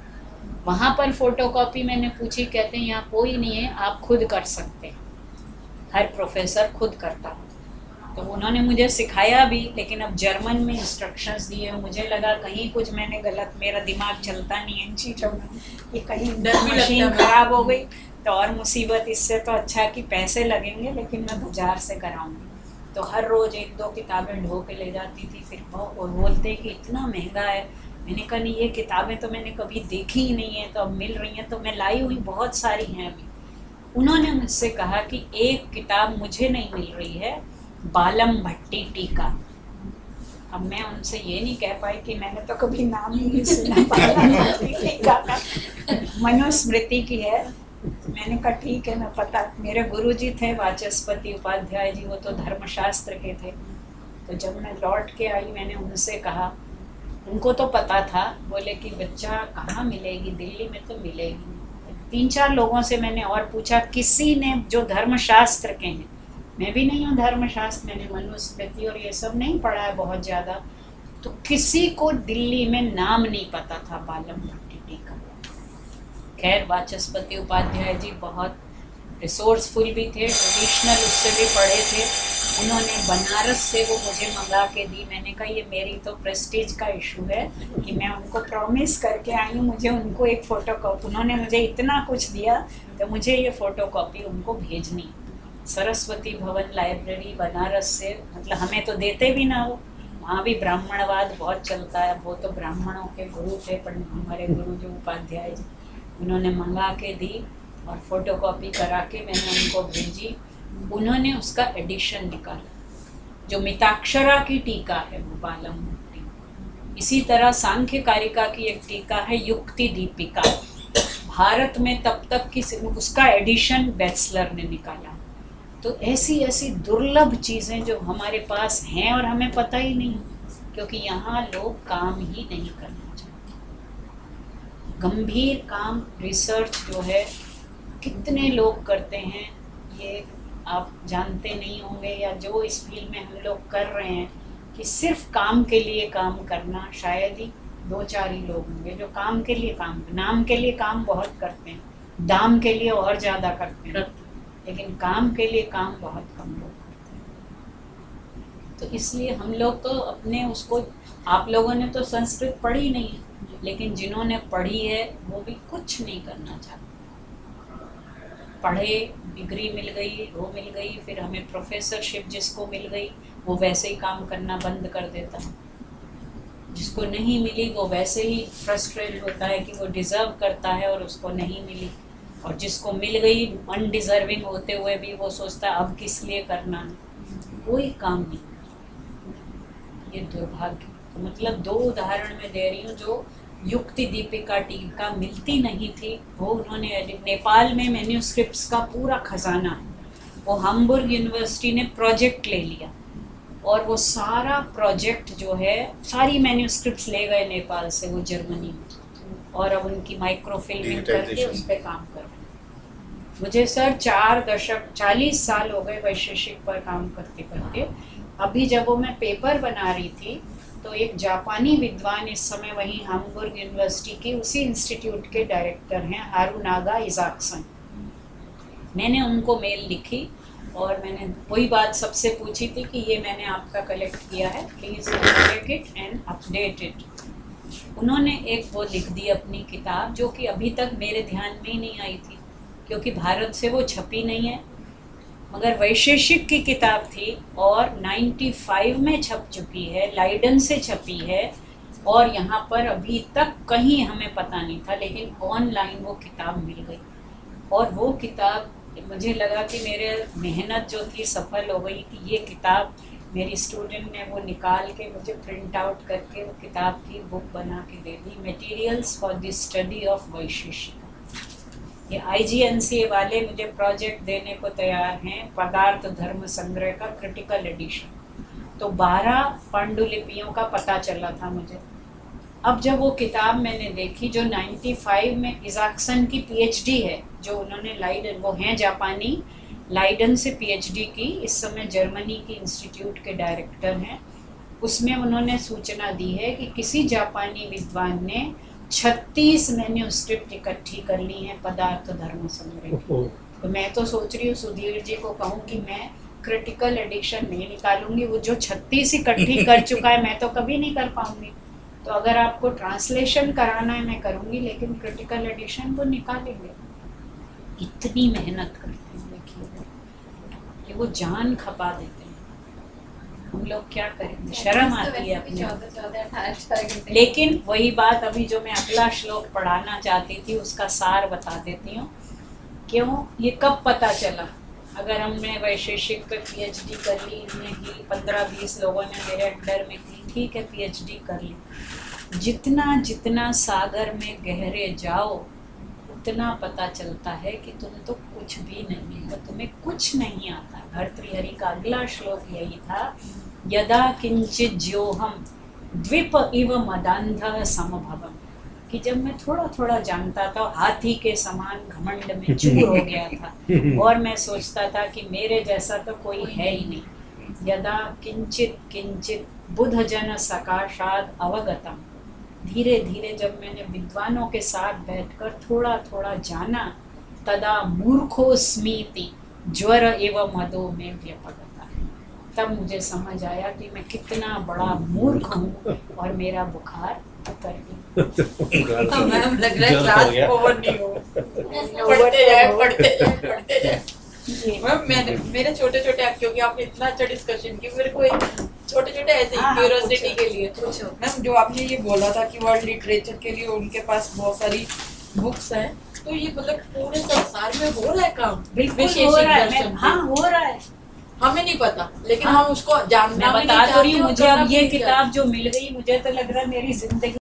वहाँ पर फोटोकॉपी मैंने पूछी, कहते हैं यहाँ कोई नहीं है, आप खुद कर सकते हैं, हर प्रोफेसर खुद करता है। तो उन्होंने मुझे सिखाया भी, लेकिन अब जर्मन में इंस्ट्रक्शंस दिए, मुझे लगा कहीं कुछ मैंने गलत, मेरा दिमाग चलता नहीं है इन चीज़ों में, कि कहीं डर भी लगता मशीन है। खराब हो गई तो और मुसीबत, इससे तो अच्छा कि पैसे लगेंगे लेकिन मैं बाजार से कराऊंगी। तो हर रोज़ 1-2 किताबें ढो के ले जाती थी। फिर वो बोलते कि इतना महंगा है। मैंने कहा नहीं, ये किताबें तो मैंने कभी देखी ही नहीं है, तो अब मिल रही हैं तो मैं लाई हुई बहुत सारी हैं अभी। उन्होंने मुझसे कहा कि एक किताब मुझे नहीं मिल रही है, बालम भट्टी टीका। अब मैं उनसे ये नहीं कह पाई कि मैंने तो कभी नाम ही नहीं सुना बालम भट्टी टीका का, मनुस्मृति की है। मैंने कहा ठीक है, मैं पता, मेरे गुरुजी थे वाचस्पति उपाध्याय जी, वो तो धर्मशास्त्र के थे। तो जब मैं लौट के आई मैंने उनसे कहा, उनको तो पता था, बोले कि बच्चा कहाँ मिलेगी, दिल्ली में तो मिलेगी। 3-4 लोगों से मैंने और पूछा, किसी ने जो धर्मशास्त्र के हैं, मैं भी नहीं हूँ धर्मशास्त्र, मैंने मनुस्मृति और ये सब नहीं पढ़ा है बहुत ज़्यादा, तो किसी को दिल्ली में नाम नहीं पता था बालम भट्टी टीका। खैर वाचस्पति उपाध्याय जी बहुत रिसोर्सफुल भी थे, ट्रेडिशनल उससे भी पढ़े थे। उन्होंने बनारस से वो मुझे मंगा के दी। मैंने कहा ये मेरी तो प्रेस्टीज का इशू है कि मैं उनको प्रॉमिस करके आई हूँ, मुझे उनको एक फ़ोटो कॉपी, उन्होंने मुझे इतना कुछ दिया तो मुझे ये फ़ोटो कॉपी उनको भेजनी। सरस्वती भवन लाइब्रेरी बनारस से, मतलब हमें तो देते भी ना हो, वहाँ भी ब्राह्मणवाद बहुत चलता है। वो तो ब्राह्मणों के गुरु थे, पर हमारे गुरु जो उपाध्याय जी, उन्होंने मंगा के दी और फोटो कॉपी करा के मैंने उनको भेजी। उन्होंने उसका एडिशन निकाला, जो मिताक्षरा की टीका है वो बालम भट्टी। इसी तरह सांख्य कारिका की एक टीका है युक्ति दीपिका, भारत में तब तक की उसका एडिशन बेट्सलर ने निकाला। तो ऐसी ऐसी दुर्लभ चीज़ें जो हमारे पास हैं और हमें पता ही नहीं, क्योंकि यहाँ लोग काम ही नहीं करना चाहते। गंभीर काम, रिसर्च जो है कितने लोग करते हैं ये आप जानते नहीं होंगे, या जो इस फील्ड में हम लोग कर रहे हैं कि सिर्फ काम के लिए काम करना, शायद ही 2-4 ही लोग होंगे जो काम के लिए काम, नाम के लिए काम बहुत करते हैं, दाम के लिए और ज़्यादा करते हैं, लेकिन काम के लिए काम बहुत कम लोग करते हैं। तो इसलिए हम लोग तो अपने उसको, आप लोगों ने तो संस्कृत पढ़ी नहीं है, लेकिन जिन्होंने पढ़ी है वो भी कुछ नहीं करना चाहते। पढ़े, डिग्री मिल गई, वो मिल गई, फिर हमें प्रोफेसरशिप जिसको मिल गई वो वैसे ही काम करना बंद कर देता है। जिसको नहीं मिली वो वैसे ही फ्रस्ट्रेट होता है कि वो डिज़र्व करता है और उसको नहीं मिली, और जिसको मिल गई अनडिज़र्विंग होते हुए भी वो सोचता है अब किस लिए करना है, कोई काम नहीं करता। ये दुर्भाग्य। तो मतलब 2 उदाहरण मैं दे रही हूँ जो युक्ति दीपिका टीका मिलती नहीं थी, वो उन्होंने, नेपाल में मैन्यूस्क्रिप्ट्स का पूरा खजाना है, वो हाम्बुर्ग यूनिवर्सिटी ने प्रोजेक्ट ले लिया और वो सारा प्रोजेक्ट जो है, सारी मैन्यूस्क्रिप्ट्स ले गए नेपाल से वो जर्मनी में, और अब उनकी माइक्रोफिल्मिंग करके उस पर काम कर रहे हैं। मुझे सर 4 दशक 40 साल हो गए वैशेषिक पर काम करते करते। अभी जब वो मैं पेपर बना रही थी तो एक जापानी विद्वान इस समय वहीं हाम्बुर्ग यूनिवर्सिटी की उसी इंस्टीट्यूट के डायरेक्टर हैं, हारुनागा इजाक्सन। मैंने उनको मेल लिखी और मैंने वही बात सबसे पूछी थी कि ये मैंने आपका कलेक्ट किया है, please take it and update it. उन्होंने एक वो लिख दी अपनी किताब, जो कि अभी तक मेरे ध्यान में ही नहीं आई थी क्योंकि भारत से वो छपी नहीं है, मगर वैशेषिक की किताब थी और 95 में छप चुकी है, लाइडन से छपी है, और यहाँ पर अभी तक कहीं हमें पता नहीं था, लेकिन ऑनलाइन वो किताब मिल गई। और वो किताब, मुझे लगा कि मेरे मेहनत जो थी सफल हो गई कि ये किताब मेरी स्टूडेंट ने वो निकाल के मुझे प्रिंट आउट करके वो किताब की बुक बना के दे दी, materials for the study of Vaisheshika. ये IGNCA वाले मुझे प्रोजेक्ट देने को तैयार हैं, पदार्थ धर्म संग्रह का क्रिटिकल एडिशन। तो 12 पांडुलिपियों का पता चला था मुझे। अब जब वो किताब मैंने देखी जो 95 में इजाक्सन की PhD है, जो उन्होंने लाइडन, वो हैं जापानी, लाइडन से PhD की, इस समय जर्मनी की इंस्टीट्यूट के डायरेक्टर हैं। उसमें उन्होंने सूचना दी है कि किसी जापानी विद्वान ने 36 मैन्यूस्क्रिप्ट इकट्ठी कर ली हैं पदार्थ धर्म संग्रह की। तो मैं तो सोच रही हूँ सुधीर जी को कहूँ कि मैं क्रिटिकल एडिशन नहीं निकालूंगी, वो जो 36 इकट्ठी कर चुका है मैं तो कभी नहीं कर पाऊंगी। तो अगर आपको ट्रांसलेशन कराना है मैं करूँगी, लेकिन क्रिटिकल एडिशन वो निकालेंगे। इतनी मेहनत करते हैं, देखिए कि वो जान खपा देते हैं। हम लोग क्या करेंगे, शर्म आती है अपने। 14-18 घंटे। लेकिन वही बात अभी जो मैं अगला श्लोक पढ़ाना चाहती थी उसका सार बता देती हूँ। क्यों, ये कब पता चला? अगर हमने वैशेषिक पे PhD कर ली, हमने की 15-20 लोगों ने मेरे अंडर में की, ठीक है PhD कर ली, जितना जितना सागर में गहरे जाओ उतना पता चलता है कि तुम तो कुछ भी नहीं हो, तुम्हें कुछ नहीं आता। भर्तृहरि का अगला श्लोक यही था, यदा किंचित ज्योहम द्वीप इव मदांधः समभवम्, कि जब मैं थोड़ा थोड़ा जानता था, हाथी के समान घमंड में चूर हो गया था और मैं सोचता था कि मेरे जैसा तो कोई है ही नहीं। यदा किंचित किंचित बुध जन सकाशाद अवगतम, धीरे धीरे जब मैंने विद्वानों के साथ बैठकर थोड़ा थोड़ा जाना, तदा मूर्खोस्मीति ज्वर एवं मदो में व्यपगता, तब मुझे समझ आया कि मैं कितना बड़ा मूर्ख हूँ और मेरा बुखार उतर गया। तो मैम लग रहा है क्लास ओवर नहीं हो, पढ़ते जाए। मैम मेरे छोटे छोटे, क्योंकि आपने इतना अच्छा डिस्कशन किया, मेरे को एक छोटे छोटे ऐसे ही क्यूरियोसिटी के लिए मैम, जो आपने ये बोला था कि वर्ल्ड लिटरेचर के लिए उनके पास बहुत सारी बुक्स हैं, तो ये मतलब पूरे संसार में हो रहा है काम? बिल्कुल हो रहा है। हाँ हो रहा है, हमें नहीं पता, लेकिन हम उसको जानना मैं बता तो रही हूँ। मुझे अब ये किताब जो मिल गई, मुझे तो लग रहा है मेरी जिंदगी